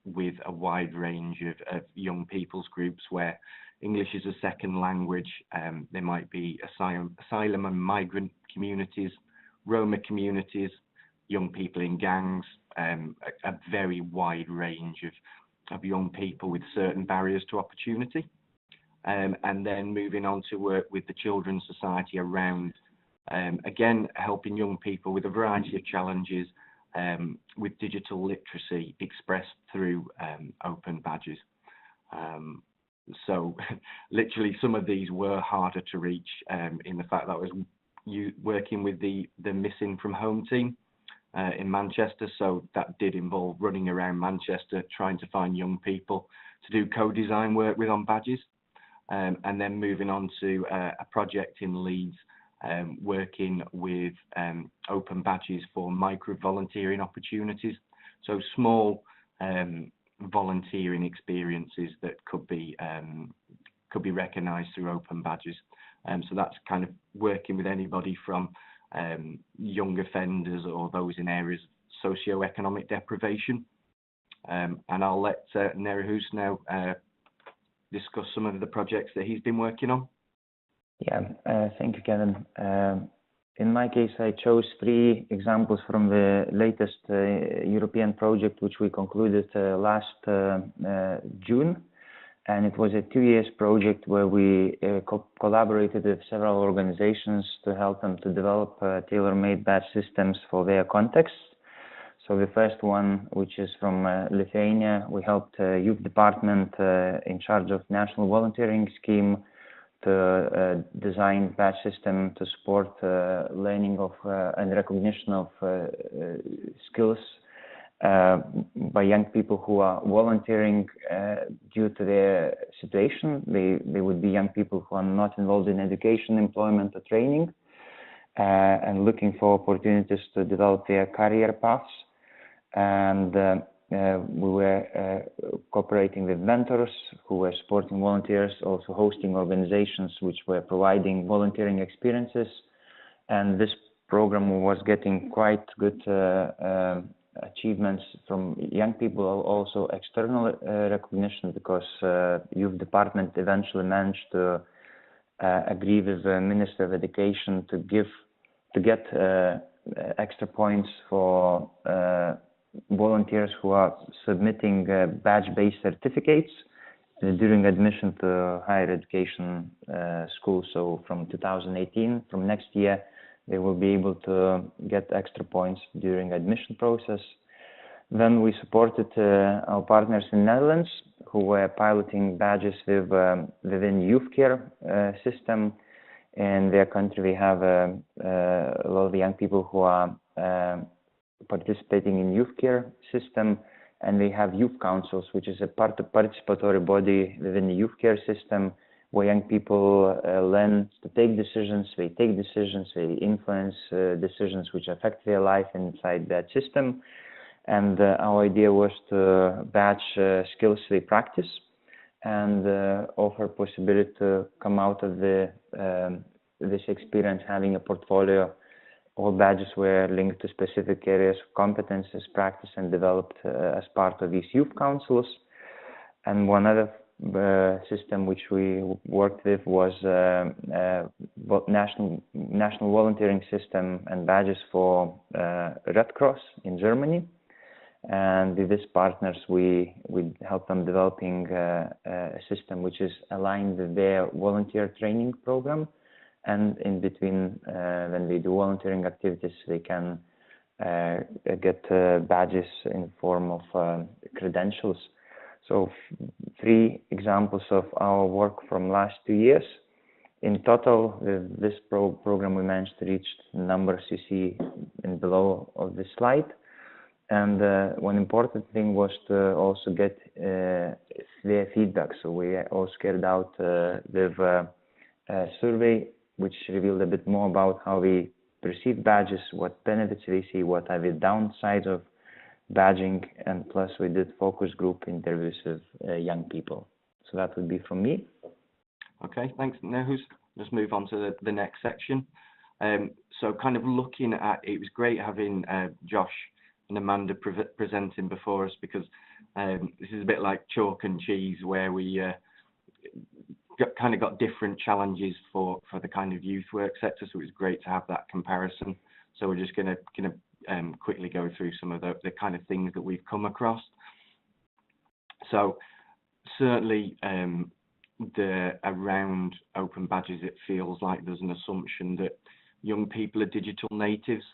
with a wide range of young people's groups where English is a second language. There might be asylum and migrant communities, Roma communities, young people in gangs, a very wide range of young people with certain barriers to opportunity. And then moving on to work with the Children's Society around, again, helping young people with a variety of challenges with digital literacy expressed through open badges. So literally some of these were harder to reach in the fact that I was working with the Missing from Home team in Manchester. So that did involve running around Manchester trying to find young people to do co-design work with on badges. And then moving on to a project in Leeds, working with open badges for micro-volunteering opportunities. So small volunteering experiences that could be recognised through open badges. So that's kind of working with anybody from young offenders or those in areas of socio-economic deprivation. And I'll let Nerihus now discuss some of the projects that he's been working on. Yeah, thank you, Kevin. In my case, I chose 3 examples from the latest European project, which we concluded last June. And it was a 2-year project where we collaborated with several organizations to help them to develop tailor-made badge systems for their contexts. So the first one, which is from Lithuania, we helped youth department in charge of national volunteering scheme to design badge system to support learning of and recognition of skills by young people who are volunteering due to their situation. They would be young people who are not involved in education, employment, or training, and looking for opportunities to develop their career paths. And we were cooperating with mentors who were supporting volunteers, also hosting organizations which were providing volunteering experiences. And this program was getting quite good achievements from young people, also external recognition, because youth department eventually managed to agree with the Minister of Education to get extra points for volunteers who are submitting badge-based certificates during admission to higher education schools. So from 2018, from next year, they will be able to get extra points during admission process. Then we supported our partners in Netherlands who were piloting badges within youth care system. In their country, we have a lot of young people who are participating in youth care system, and we have youth councils, which is a participatory body within the youth care system, where young people learn to take decisions, they influence decisions which affect their life inside that system. And our idea was to badge skills they practice and offer possibility to come out of this experience having a portfolio. All badges were linked to specific areas of competences, practice, and developed as part of these youth councils. And one other system which we worked with was national volunteering system and badges for Red Cross in Germany. And with these partners, we helped them developing a system which is aligned with their volunteer training program. And in between, when they do volunteering activities, they can get badges in form of credentials. So 3 examples of our work from last 2 years. In total, with this program, we managed to reach the numbers you see in below of this slide. And one important thing was to also get their feedback. So we also carried out with a survey which revealed a bit more about how we perceive badges, what benefits we see, what are the downsides of badging, and plus we did focus group interviews with young people. So that would be from me. Okay, thanks. Now let's move on to the next section. So kind of looking at, it was great having Josh and Amanda presenting before us, because this is a bit like chalk and cheese, where we kind of got different challenges for the kind of youth work sector. So it was great to have that comparison. So we're just going to quickly go through some of the kind of things that we've come across. So certainly around Open Badges, it feels like there's an assumption that young people are digital natives,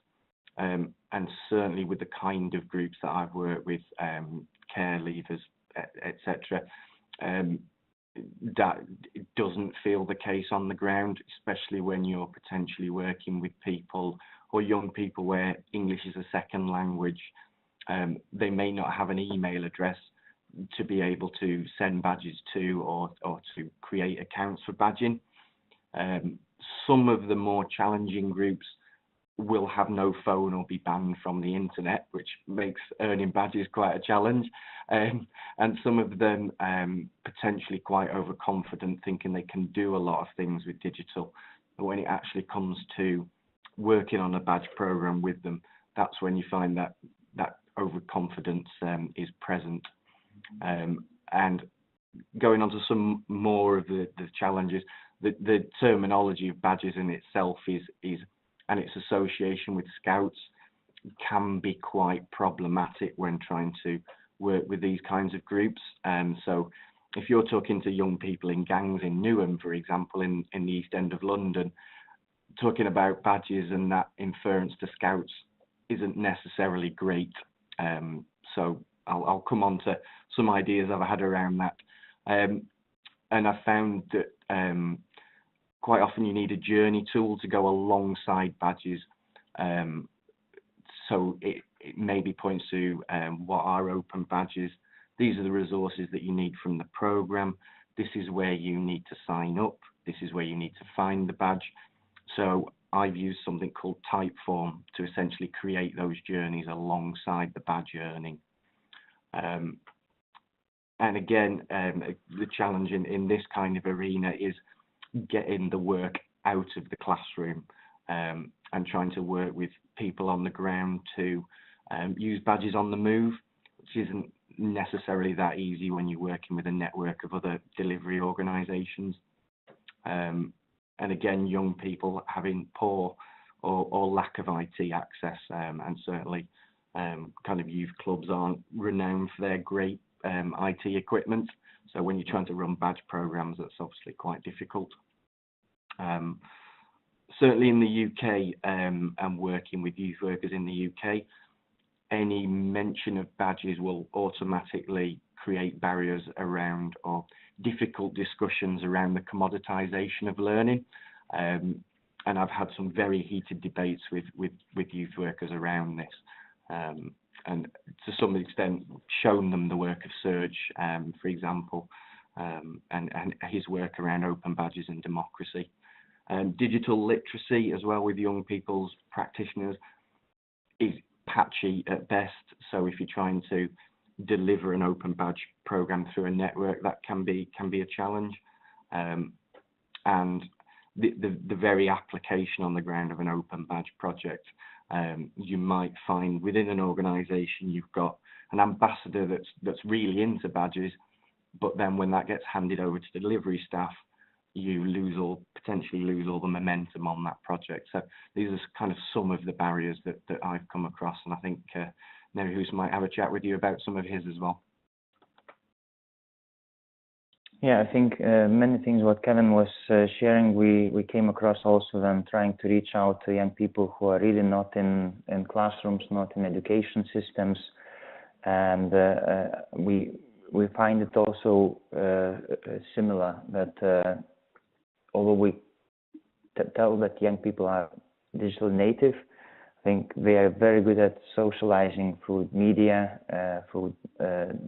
and certainly with the kind of groups that I've worked with, care leavers, etc., that it doesn't feel the case on the ground, especially when you're potentially working with people or young people where English is a second language. They may not have an email address to be able to send badges to, or to create accounts for badging. Some of the more challenging groups will have no phone or be banned from the internet, which makes earning badges quite a challenge. And some of them potentially quite overconfident, thinking they can do a lot of things with digital. But when it actually comes to working on a badge program with them, that's when you find that overconfidence is present. And going on to some more of the challenges, the terminology of badges in itself is and its association with Scouts can be quite problematic when trying to work with these kinds of groups. So if you're talking to young people in gangs in Newham, for example, in the East End of London, talking about badges and that inference to Scouts isn't necessarily great. So I'll come on to some ideas I've had around that. And I found that quite often you need a journey tool to go alongside badges. So it maybe points to what are open badges. These are the resources that you need from the program. This is where you need to sign up. This is where you need to find the badge. So I've used something called Typeform to essentially create those journeys alongside the badge earning. And again, the challenge in this kind of arena is getting the work out of the classroom and trying to work with people on the ground to use badges on the move, which isn't necessarily that easy when you're working with a network of other delivery organisations. And again, young people having poor or lack of IT access, and certainly kind of youth clubs aren't renowned for their great IT equipment. So when you're trying to run badge programs, that's obviously quite difficult. Certainly in the UK, and working with youth workers in the UK, any mention of badges will automatically create barriers around, or difficult discussions around, the commoditization of learning. And I've had some very heated debates with youth workers around this. And to some extent shown them the work of Serge, for example, and his work around open badges and democracy. Digital literacy as well with young people's practitioners is patchy at best. So if you're trying to deliver an open badge program through a network, that can be a challenge. And the very application on the ground of an open badge project, you might find within an organization you've got an ambassador that's really into badges, but then when that gets handed over to delivery staff, you potentially lose all the momentum on that project. So these are kind of some of the barriers that I've come across, and I think Nerihus might have a chat with you about some of his as well. Yeah, I think many things what Kevin was sharing, we came across also when trying to reach out to young people who are really not in classrooms, not in education systems, and we find it also similar that although we tell that young people are digital native, I think they are very good at socializing through media, through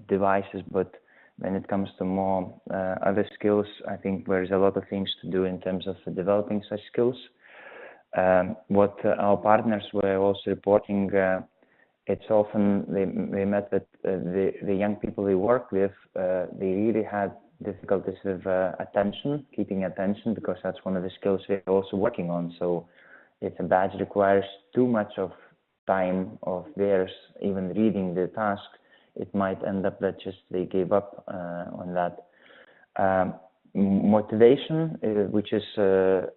devices, but when it comes to more other skills, I think there's a lot of things to do in terms of developing such skills. What our partners were also reporting, it's often they met that the young people they work with, they really had difficulties with attention, keeping attention, because that's one of the skills they're also working on. So if a badge requires too much of time of theirs, even reading the task, it might end up that just they gave up on that. Motivation, which is a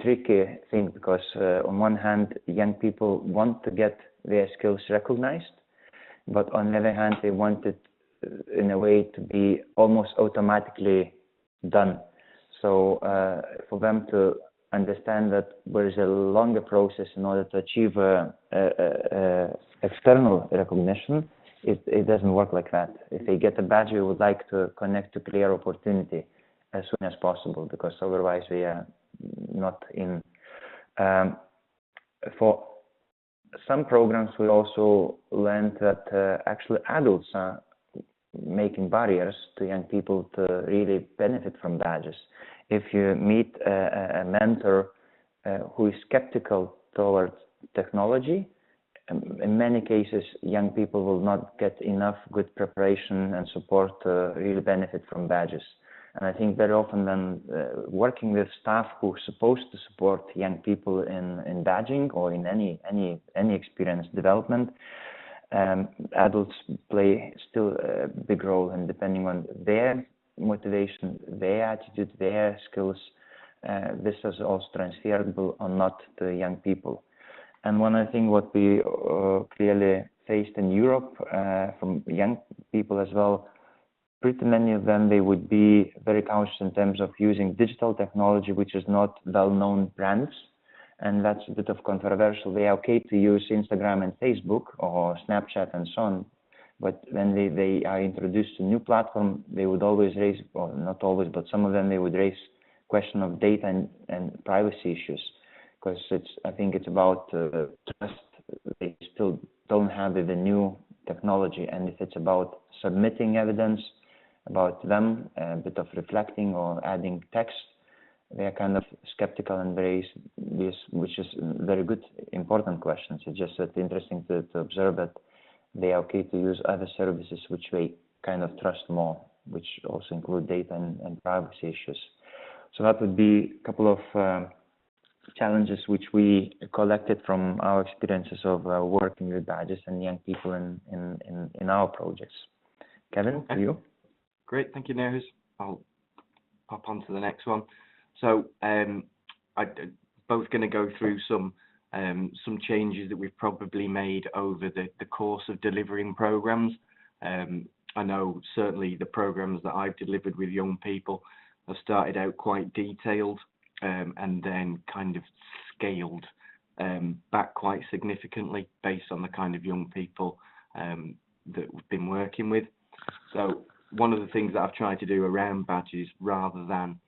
tricky thing, because on one hand, young people want to get their skills recognized, but on the other hand, they want it in a way to be almost automatically done. So for them to understand that there is a longer process in order to achieve external recognition, it doesn't work like that. If they get a badge, we would like to connect to clear opportunity as soon as possible, because otherwise we are not in. For some programs, we also learned that actually adults are making barriers to young people to really benefit from badges. If you meet a mentor who is skeptical towards technology, in many cases, young people will not get enough good preparation and support to really benefit from badges. And I think very often when working with staff who are supposed to support young people in badging or in any experience development, adults play still a big role, and depending on their motivation, their attitude, their skills, this is also transferable or not to young people. And one other thing what we clearly faced in Europe from young people as well, pretty many of them, they would be very cautious in terms of using digital technology, which is not well-known brands. And that's a bit of controversial. They are okay to use Instagram and Facebook or Snapchat and so on. But when they are introduced to a new platform, they would always raise, or not always, but some of them, they would raise question of data and privacy issues. Because I think it's about trust. They still don't have the new technology. And if it's about submitting evidence about them, a bit of reflecting or adding text, they are kind of skeptical and raise this, which is very good, important questions. It's just that interesting to observe that they are okay to use other services which they kind of trust more, which also include data and privacy issues. So that would be a couple of challenges which we collected from our experiences of working with badges and young people in our projects. Kevin, to you. Great, thank you, Nerihus. I'll pop on to the next one. So I'm both going to go through some changes that we've probably made over the course of delivering programs. I know certainly the programs that I've delivered with young people have started out quite detailed and then kind of scaled back quite significantly based on the kind of young people that we've been working with. So one of the things that I've tried to do around badges, rather than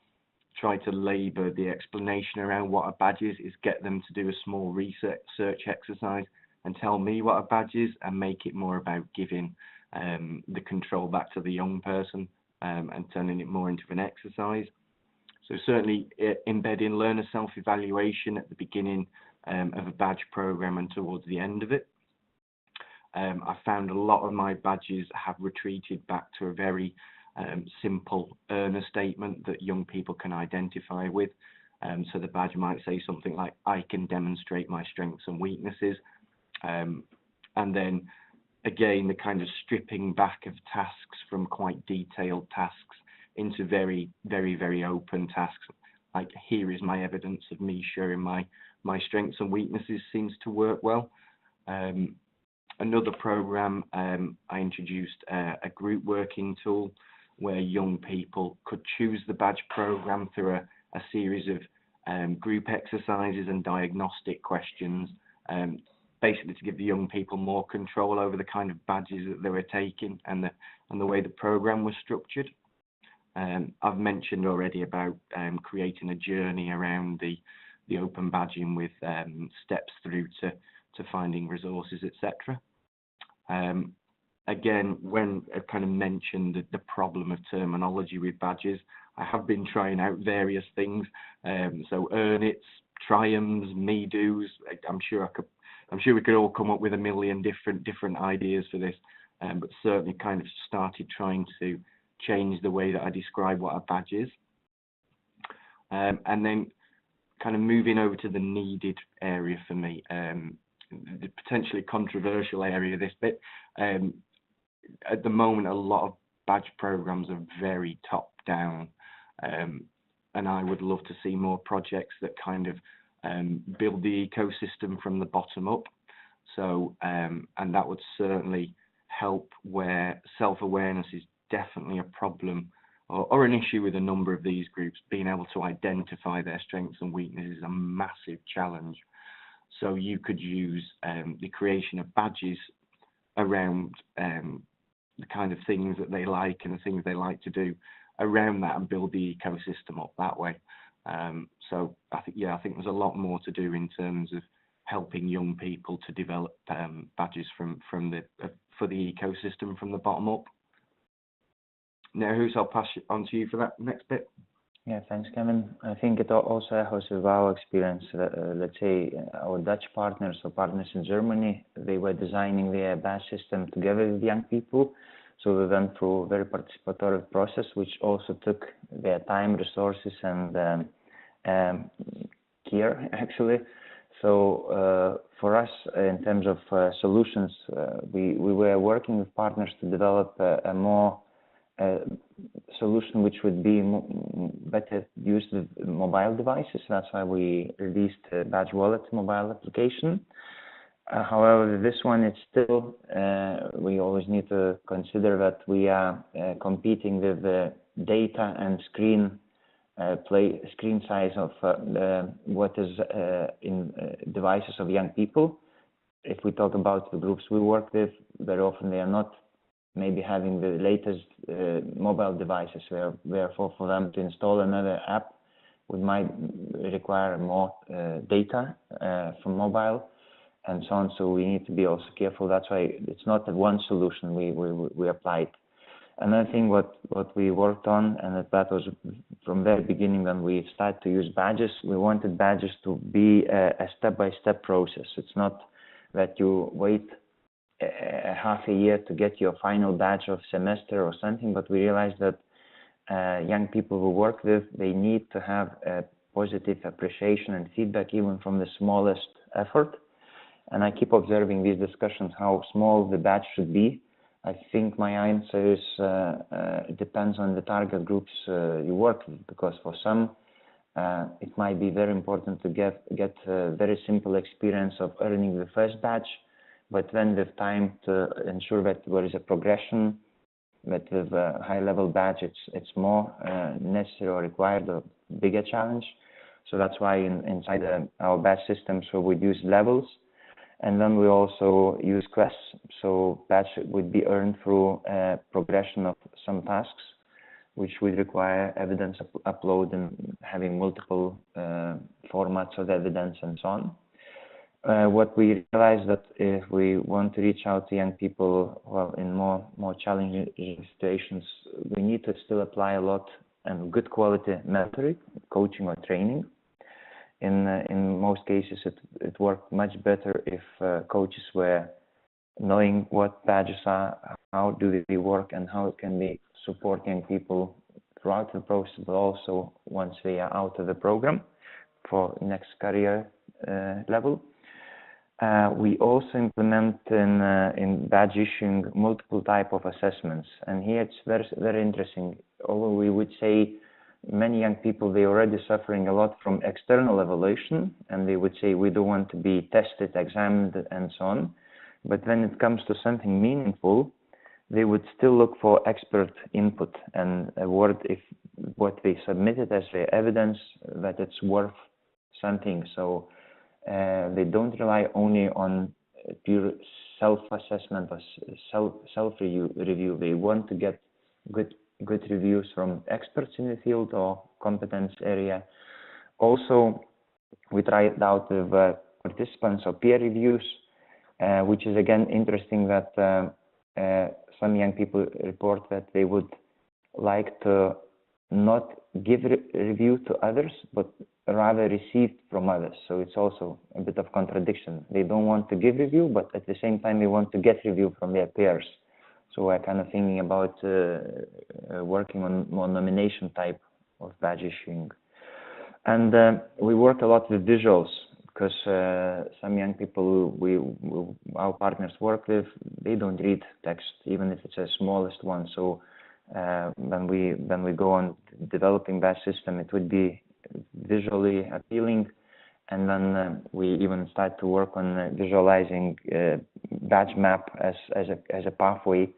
try to labour the explanation around what a badge is get them to do a small research exercise and tell me what a badge is, and make it more about giving the control back to the young person and turning it more into an exercise. So certainly embedding learner self-evaluation at the beginning of a badge program and towards the end of it. I found a lot of my badges have retreated back to a very simple earner statement that young people can identify with. So the badge might say something like, I can demonstrate my strengths and weaknesses. And then again, the kind of stripping back of tasks from quite detailed tasks into very, very, very open tasks. Like, here is my evidence of me sharing my strengths and weaknesses seems to work well. Another program, I introduced a group working tool where young people could choose the badge program through a series of group exercises and diagnostic questions, basically to give the young people more control over the kind of badges that they were taking and the way the program was structured. I've mentioned already about creating a journey around the open badging with steps through to finding resources, etc. Again, when I kind of mentioned the problem of terminology with badges, I have been trying out various things. So earn it's, triumphs, me do's. I'm sure we could all come up with a million different ideas for this, but certainly kind of started trying to change the way that I describe what a badge is. And then kind of moving over to the needed area for me, the potentially controversial area, this bit. At the moment, a lot of badge programs are very top down, and I would love to see more projects that kind of build the ecosystem from the bottom up. So, and that would certainly help where self-awareness is definitely a problem or an issue with a number of these groups. Being able to identify their strengths and weaknesses is a massive challenge. So you could use the creation of badges around the kind of things that they like and the things they like to do around that, and build the ecosystem up that way. So I think there's a lot more to do in terms of helping young people to develop badges for the ecosystem from the bottom up. Now, I'll pass it on to you for that next bit. Yeah, thanks, Kevin. I think it also echoes with our experience. Let's say our Dutch partners or partners in Germany, they were designing their badge system together with young people. So we went through a very participatory process, which also took their time, resources, and care, actually. So for us, in terms of solutions, we were working with partners to develop a more solution which would be better used with mobile devices. That's why we released a Badge Wallet mobile application. However, this one, it's still, we always need to consider that we are competing with the data and screen size of what is in devices of young people. If we talk about the groups we work with, very often they are not maybe having the latest mobile devices, therefore for them to install another app might require more data from mobile and so on. So we need to be also careful. That's why it's not the one solution we applied. Another thing what we worked on, and that was from the very beginning when we started to use badges, we wanted badges to be a step-by-step process. It's not that you wait half a year to get your final badge of semester or something, but we realized that young people we work with, they need to have a positive appreciation and feedback even from the smallest effort. And I keep observing these discussions, how small the badge should be. I think my answer is it depends on the target groups you work with, because for some it might be very important to get a very simple experience of earning the first badge, but then with time to ensure that there is a progression But with a high-level badge, it's more necessary or required, a bigger challenge. So that's why inside our badge system, so we use levels, and then we also use quests. So badge would be earned through progression of some tasks, which would require evidence upload and having multiple formats of evidence and so on. What we realized that if we want to reach out to young people, well, in more challenging situations, we need to still apply a lot and good quality mentoring, coaching or training. In most cases, it worked much better if coaches were knowing what badges are, how do they work, and how it can be supporting people throughout the process, but also once they are out of the program for next career level. We also implement in badge issuing multiple type of assessments, and here it's very interesting. Although we would say many young people, they're already suffering a lot from external evaluation, and they would say we don't want to be tested, examined, and so on. But when it comes to something meaningful, they would still look for expert input and award if what they submitted as their evidence that it's worth something. So they don't rely only on pure self-assessment or self-review. They want to get good reviews from experts in the field or competence area. Also, we try it out with participants or peer reviews, which is again interesting that some young people report that they would like to not give review to others, but rather receive from others. So it's also a bit of contradiction. They don't want to give review, but at the same time they want to get review from their peers. So we're kind of thinking about working on more nomination type of badge issuing. And we work a lot with visuals, because some young people our partners work with, they don't read text, even if it's the smallest one. So when we go on developing badge system, it would be visually appealing, and then we even start to work on visualizing badge map as a pathway,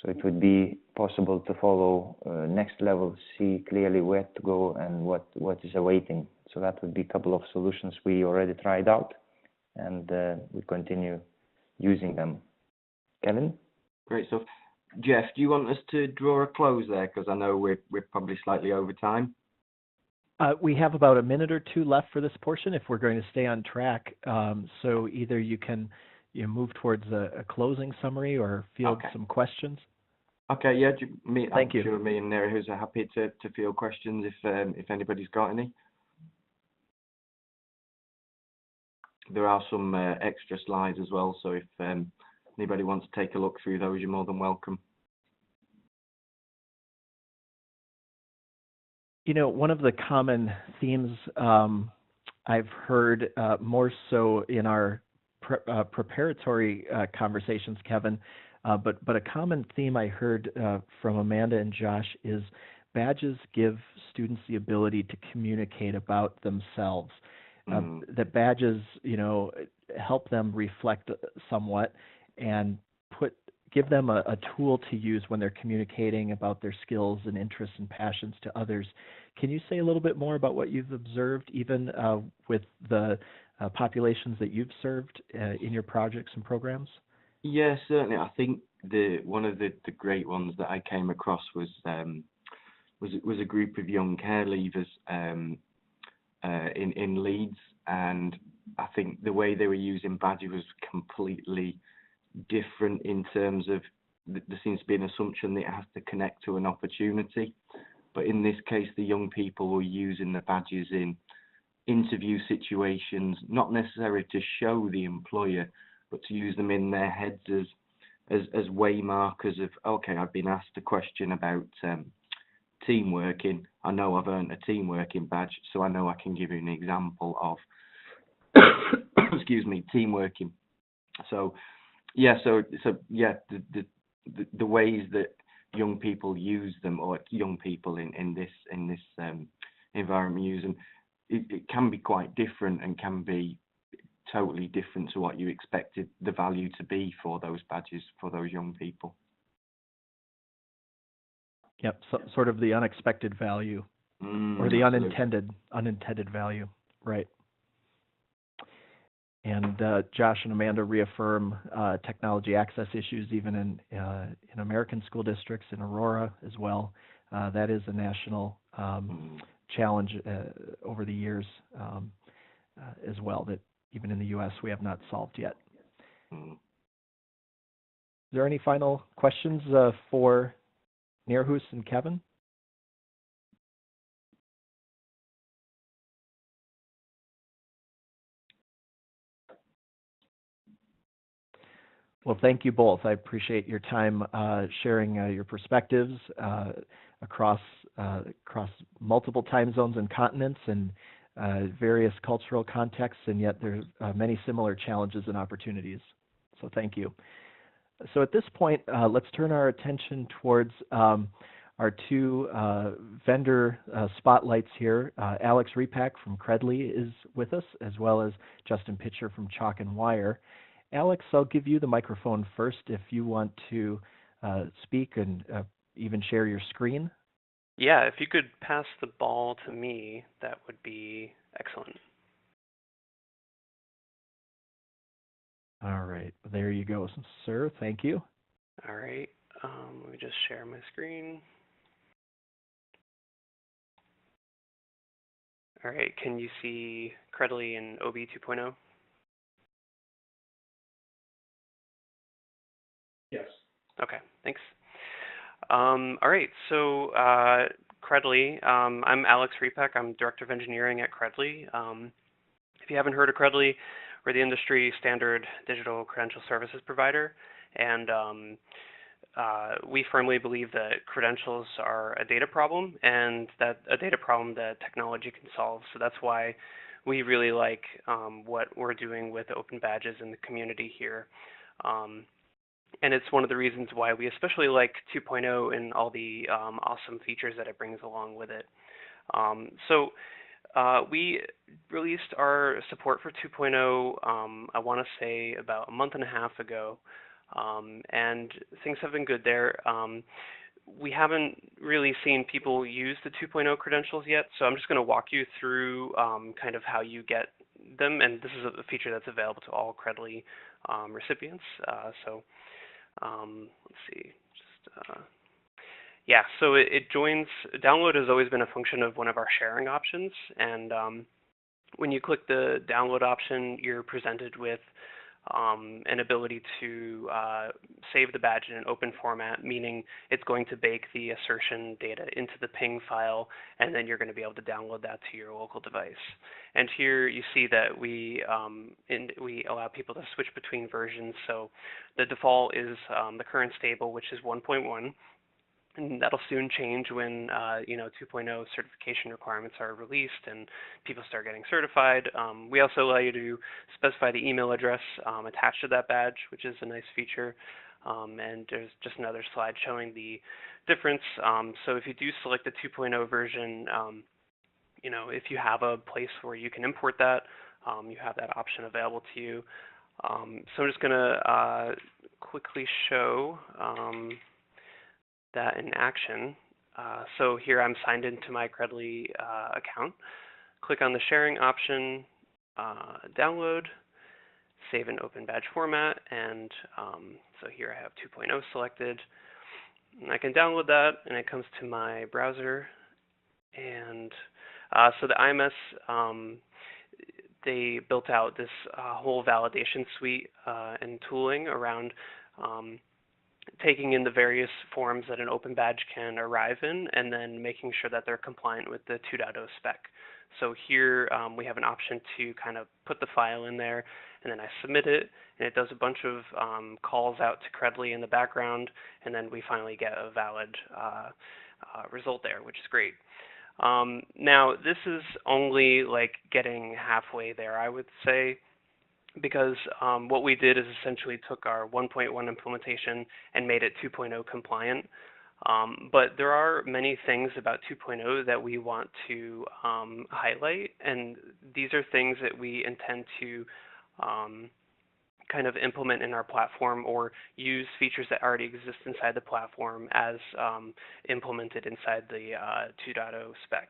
so it would be possible to follow next level, see clearly where to go and what is awaiting. So that would be a couple of solutions we already tried out, and we continue using them. Kevin? Great stuff. Jeff, do you want us to draw a close there? Because I know we're probably slightly over time. We have about a minute or two left for this portion if we're going to stay on track. So either you can move towards a closing summary or field some questions. Okay, yeah. Thank you. I'm sure me and Nerihus are happy to field questions if anybody's got any. There are some extra slides as well, so if anybody wants to take a look through those, you're more than welcome. One of the common themes I've heard more so in our preparatory conversations, Kevin, but a common theme I heard from Amanda and Josh is badges give students the ability to communicate about themselves. That badges, help them reflect somewhat and give them a tool to use when they're communicating about their skills and interests and passions to others. Can you say a little bit more about what you've observed, even with the populations that you've served in your projects and programs? Yeah, certainly. I think one of the great ones that I came across was a group of young care leavers in Leeds, and I think the way they were using badges was completely different in terms of there seems to be an assumption that it has to connect to an opportunity, but in this case the young people were using the badges in interview situations, not necessarily to show the employer, but to use them in their heads as way markers of, okay, I've been asked a question about team working. I know I've earned a team working badge, so I know I can give you an example of excuse me, team working. So yeah, the ways that young people use them, or young people in this environment use them, it can be quite different and can be totally different to what you expected the value to be for those badges for those young people. Yep, so, sort of the unexpected value or the unintended value, right? And Josh and Amanda reaffirm technology access issues even in American school districts, in Aurora as well. That is a national challenge over the years as well, that even in the U.S. we have not solved yet. Is there any final questions for Neerhus and Kevin? Well, thank you both. I appreciate your time sharing your perspectives across multiple time zones and continents and various cultural contexts, and yet there's many similar challenges and opportunities. So thank you. So at this point, let's turn our attention towards our two vendor spotlights here. Alex Repak from Credly is with us, as well as Justin Pitcher from Chalk and Wire. Alex, I'll give you the microphone first if you want to speak and even share your screen. Yeah, if you could pass the ball to me, that would be excellent. All right, there you go, sir. Thank you. All right, let me just share my screen. All right, can you see Credly in OB 2.0? Yes. Okay, thanks. All right, so Credly, I'm Alex Repak. I'm Director of Engineering at Credly. If you haven't heard of Credly, we're the industry standard digital credential services provider, and we firmly believe that credentials are a data problem, and that a data problem that technology can solve. So that's why we really like what we're doing with Open Badges in the community here. And it's one of the reasons why we especially like 2.0 and all the awesome features that it brings along with it. So we released our support for 2.0, I want to say about a month and a half ago, and things have been good there. We haven't really seen people use the 2.0 credentials yet, so I'm just going to walk you through kind of how you get them, and this is a feature that's available to all Credly recipients. Let's see, yeah, so it joins, download has always been a function of one of our sharing options, and when you click the download option, you're presented with an ability to save the badge in an open format, meaning it's going to bake the assertion data into the ping file, and then you're going to be able to download that to your local device. And here you see that we allow people to switch between versions. So the default is the current stable, which is 1.1. And that'll soon change when 2.0 certification requirements are released and people start getting certified. We also allow you to specify the email address attached to that badge, which is a nice feature. And there's just another slide showing the difference. So if you do select the 2.0 version, if you have a place where you can import that, you have that option available to you. So I'm just going to quickly show that in action. So here I'm signed into my Credly account. Click on the sharing option, download, save in open badge format, and so here I have 2.0 selected. And I can download that, and it comes to my browser. And so the IMS, they built out this whole validation suite and tooling around taking in the various forms that an open badge can arrive in, and then making sure that they're compliant with the 2.0 spec. So here we have an option to kind of put the file in there, and then I submit it, and it does a bunch of calls out to Credly in the background, and then we finally get a valid result there, which is great. Now, this is only like getting halfway there, I would say, because what we did is essentially took our 1.1 implementation and made it 2.0 compliant. But there are many things about 2.0 that we want to highlight, and these are things that we intend to kind of implement in our platform or use features that already exist inside the platform as implemented inside the 2.0 spec.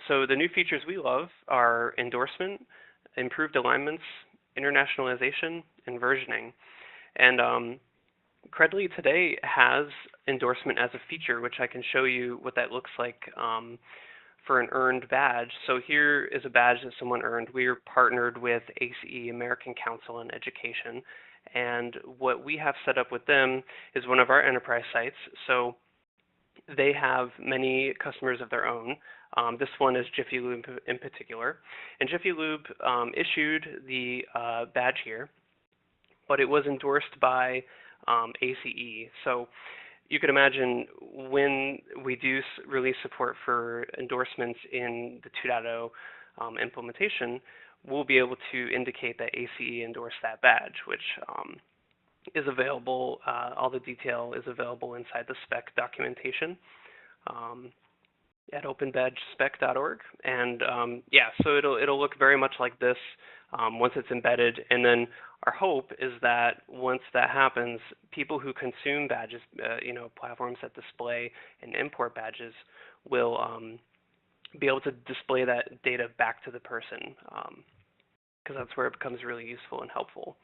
So the new features we love are endorsement, improved alignments, internationalization, and versioning. And Credly today has endorsement as a feature, which I can show you what that looks like for an earned badge. So here is a badge that someone earned. We are partnered with ACE, American Council on Education, and what we have set up with them is one of our enterprise sites. So they have many customers of their own. This one is Jiffy Lube in particular. And Jiffy Lube issued the badge here, but it was endorsed by ACE. So you could imagine when we do release support for endorsements in the 2.0 implementation, we'll be able to indicate that ACE endorsed that badge, which is available. All the detail is available inside the spec documentation at openbadgespec.org. And yeah, so it'll look very much like this once it's embedded. And then our hope is that once that happens, people who consume badges, platforms that display and import badges will be able to display that data back to the person, because that's where it becomes really useful and helpful.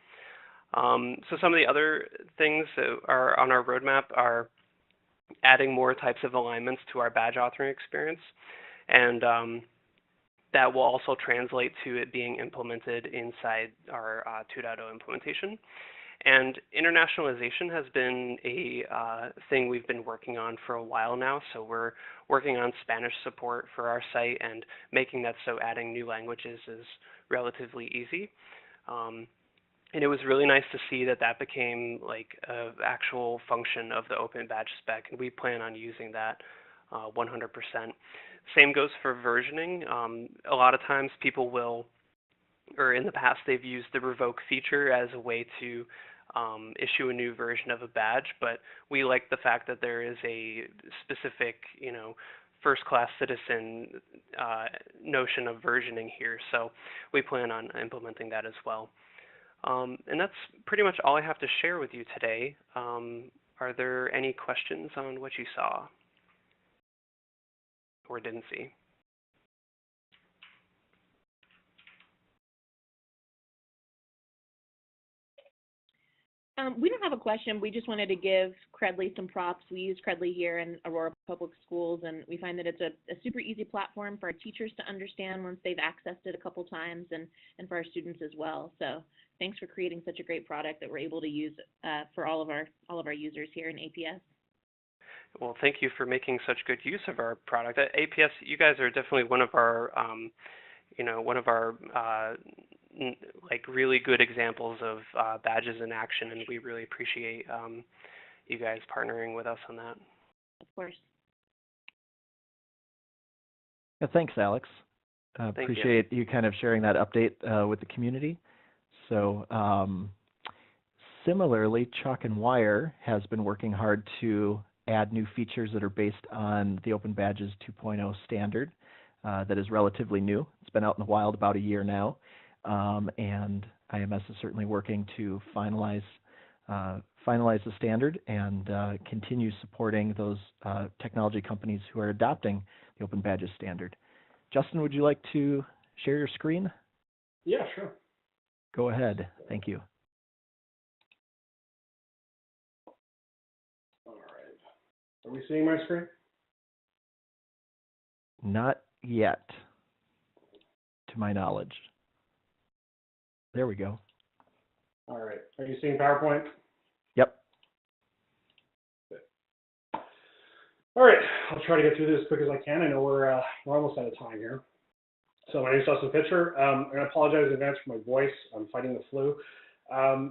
So some of the other things that are on our roadmap are adding more types of alignments to our badge authoring experience, and that will also translate to it being implemented inside our 2.0 implementation. And internationalization has been a thing we've been working on for a while now. So we're working on Spanish support for our site and making that so adding new languages is relatively easy. And it was really nice to see that that became like an actual function of the Open Badge spec, and we plan on using that 100%. Same goes for versioning. A lot of times people will, or in the past they've used the revoke feature as a way to issue a new version of a badge, but we like the fact that there is a specific, first-class citizen notion of versioning here, so we plan on implementing that as well. And that's pretty much all I have to share with you today. Are there any questions on what you saw or didn't see? We don't have a question. We just wanted to give Credly some props. We use Credly here in Aurora Public Schools, and we find that it's a super easy platform for our teachers to understand once they've accessed it a couple times, and for our students as well. So thanks for creating such a great product that we're able to use for all of our users here in APS. Well, thank you for making such good use of our product. At APS, you guys are definitely one of our, like really good examples of badges in action, and we really appreciate you guys partnering with us on that. Of course. Yeah, thanks, Alex. Thank Appreciate you kind of sharing that update with the community. So similarly, Chalk and Wire has been working hard to add new features that are based on the Open Badges 2.0 standard that is relatively new. It's been out in the wild about a year now. And IMS is certainly working to finalize the standard and continue supporting those technology companies who are adopting the Open Badges standard. Justin, would you like to share your screen? Yeah, sure. Go ahead. Thank you. All right. Are we seeing my screen? Not yet, to my knowledge. There we go. All right. Are you seeing PowerPoint? Yep. Good. All right. I'll try to get through this as quick as I can. I know we're almost out of time here. So my name is Justin Pitcher. I'm going to apologize in advance for my voice. I'm fighting the flu. I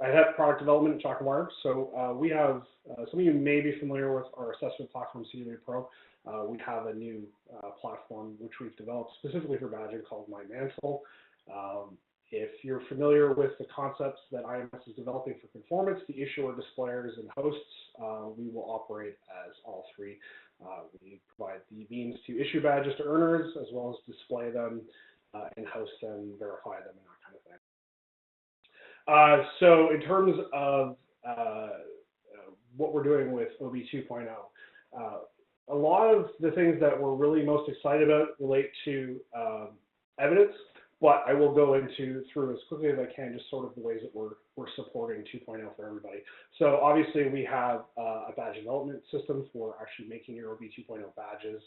have product development at Chalk and Wire. So we have, some of you may be familiar with our assessment platform, CWA Pro. We have a new platform which we've developed specifically for badging called My Mantle. If you're familiar with the concepts that IMS is developing for conformance, the issuer, displayers, and hosts, we will operate as all three. We provide the means to issue badges to earners, as well as display them and host them, verify them, and that kind of thing. So in terms of what we're doing with OB 2.0, a lot of the things that we're really most excited about relate to evidence, but I will go through as quickly as I can just sort of the ways that we're supporting 2.0 for everybody. So obviously we have a badge development system for actually making your OB 2.0 badges,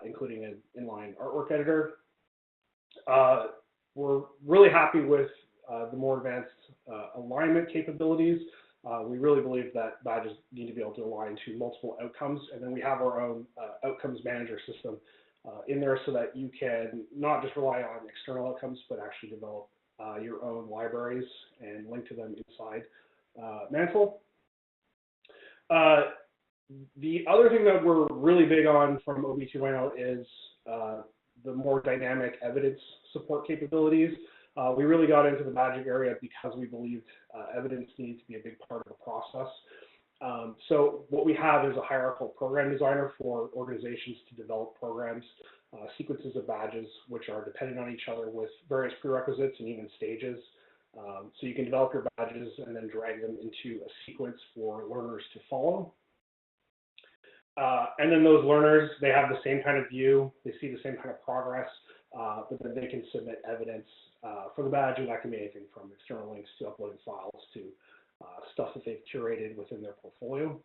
including an inline artwork editor. We're really happy with the more advanced alignment capabilities. We really believe that badges need to be able to align to multiple outcomes, and then we have our own outcomes manager system in there so that you can not just rely on external outcomes, but actually develop your own libraries and link to them inside Mantle. The other thing that we're really big on from OB 2.0 is the more dynamic evidence support capabilities. We really got into the badging area because we believed evidence needs to be a big part of the process. So what we have is a hierarchical program designer for organizations to develop programs, sequences of badges, which are dependent on each other with various prerequisites and even stages. So you can develop your badges and then drag them into a sequence for learners to follow. And then those learners, they have the same kind of view, they see the same kind of progress, but then they can submit evidence for the badge, and that can be anything from external links to uploading files to stuff that they've curated within their portfolio.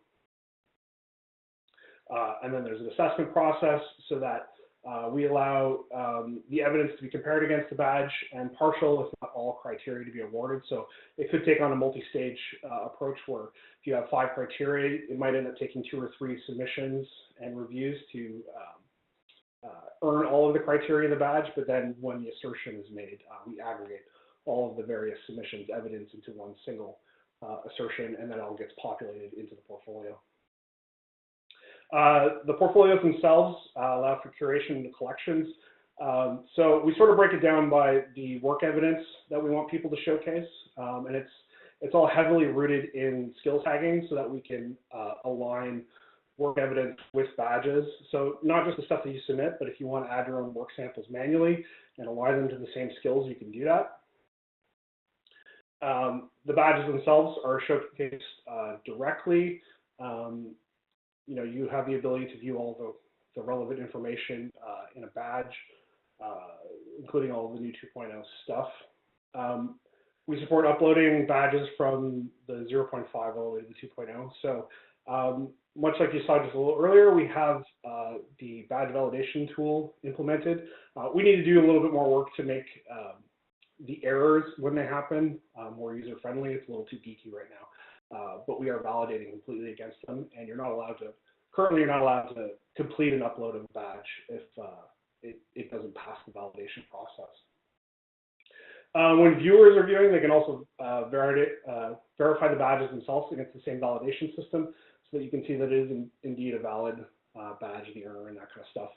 And then there's an assessment process so that we allow the evidence to be compared against the badge and partial, if not all, criteria to be awarded. So it could take on a multi-stage approach where if you have 5 criteria, it might end up taking 2 or 3 submissions and reviews to earn all of the criteria in the badge, but then when the assertion is made, we aggregate all of the various submissions evidence into one single assertion, and then it all gets populated into the portfolio. The portfolios themselves allow for curation into collections. So we sort of break it down by the work evidence that we want people to showcase, and it's all heavily rooted in skills tagging so that we can align work evidence with badges. So not just the stuff that you submit, but if you want to add your own work samples manually and align them to the same skills, you can do that. The badges themselves are showcased directly. You know, you have the ability to view all the relevant information in a badge, including all of the new 2.0 stuff. We support uploading badges from the 0.5 all the way to the 2.0. So much like you saw just a little earlier, we have the badge validation tool implemented. We need to do a little bit more work to make the errors when they happen more user-friendly. It's a little too geeky right now, but we are validating completely against them, and currently you're not allowed to complete an upload of a badge if it doesn't pass the validation process. When viewers are viewing, they can also verify the badges themselves against the same validation system so that you can see that it is indeed a valid badge, the error, and that kind of stuff.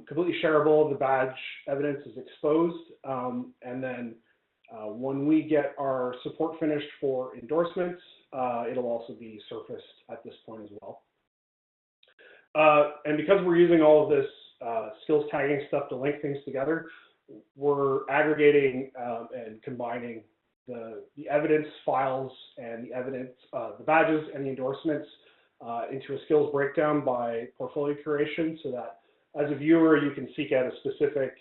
Completely shareable, the badge evidence is exposed, and then when we get our support finished for endorsements, it'll also be surfaced at this point as well. And because we're using all of this skills tagging stuff to link things together, we're aggregating and combining the evidence files and the evidence, the badges and the endorsements into a skills breakdown by portfolio curation so that as a viewer, you can seek out a specific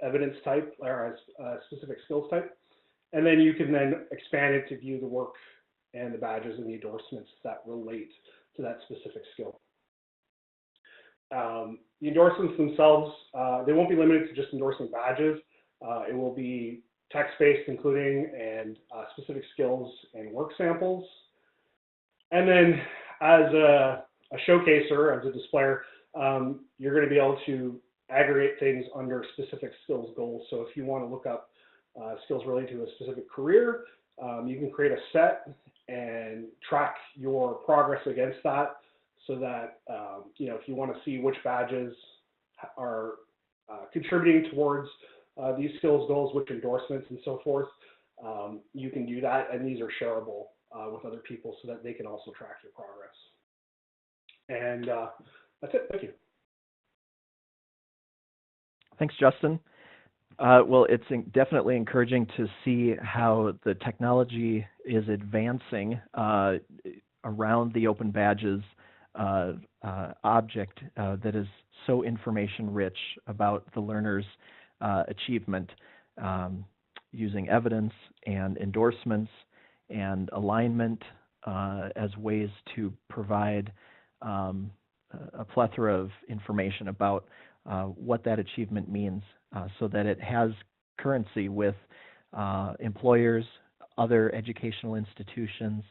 evidence type or a specific skills type. And then you can then expand it to view the work and the badges and the endorsements that relate to that specific skill. The endorsements themselves, they won't be limited to just endorsement badges. It will be text-based, including and specific skills and work samples. And then as a showcaser, as a displayer, you're going to be able to aggregate things under specific skills goals. So if you want to look up skills related to a specific career, you can create a set and track your progress against that so that, you know, if you want to see which badges are contributing towards these skills goals, which endorsements and so forth, you can do that. And these are shareable with other people so that they can also track your progress. And that's it. Thank you. Thanks, Justin. Well, it's definitely encouraging to see how the technology is advancing around the Open Badges object that is so information rich about the learner's achievement, using evidence and endorsements and alignment as ways to provide a plethora of information about what that achievement means, so that it has currency with employers, other educational institutions,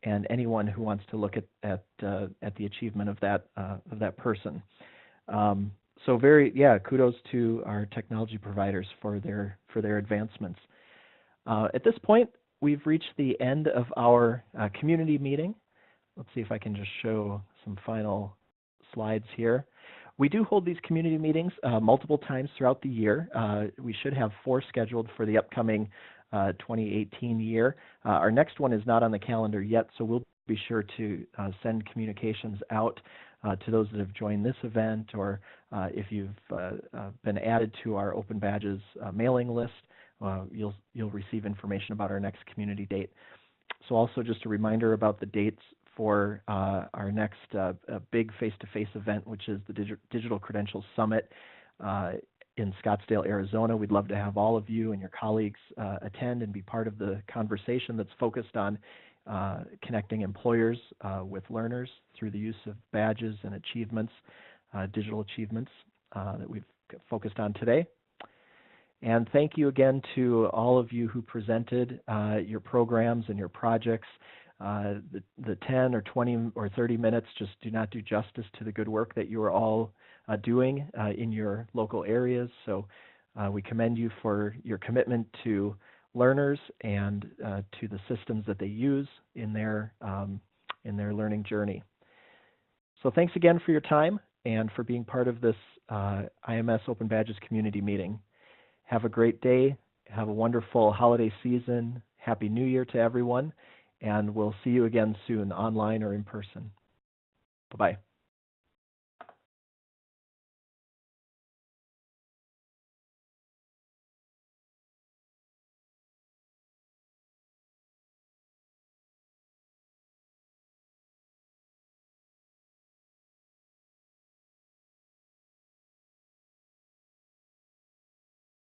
and anyone who wants to look at the achievement of that person. So kudos to our technology providers for their advancements. At this point, we've reached the end of our community meeting. Let's see if I can just show some final slides here. We do hold these community meetings multiple times throughout the year. We should have 4 scheduled for the upcoming 2018 year. Our next one is not on the calendar yet, so we'll be sure to send communications out to those that have joined this event, or if you've been added to our Open Badges mailing list, you'll receive information about our next community date. So also just a reminder about the dates for our next big face-to-face event, which is the Digital Credentials Summit in Scottsdale, Arizona. We'd love to have all of you and your colleagues attend and be part of the conversation that's focused on connecting employers with learners through the use of badges and achievements, digital achievements that we've focused on today. And thank you again to all of you who presented your programs and your projects. The 10 or 20 or 30 minutes just do not do justice to the good work that you are all doing in your local areas. So we commend you for your commitment to learners and to the systems that they use in their learning journey. So thanks again for your time and for being part of this IMS Open Badges community meeting. Have a great day. Have a wonderful holiday season. Happy New Year to everyone. And we'll see you again soon, online or in person. Bye-bye.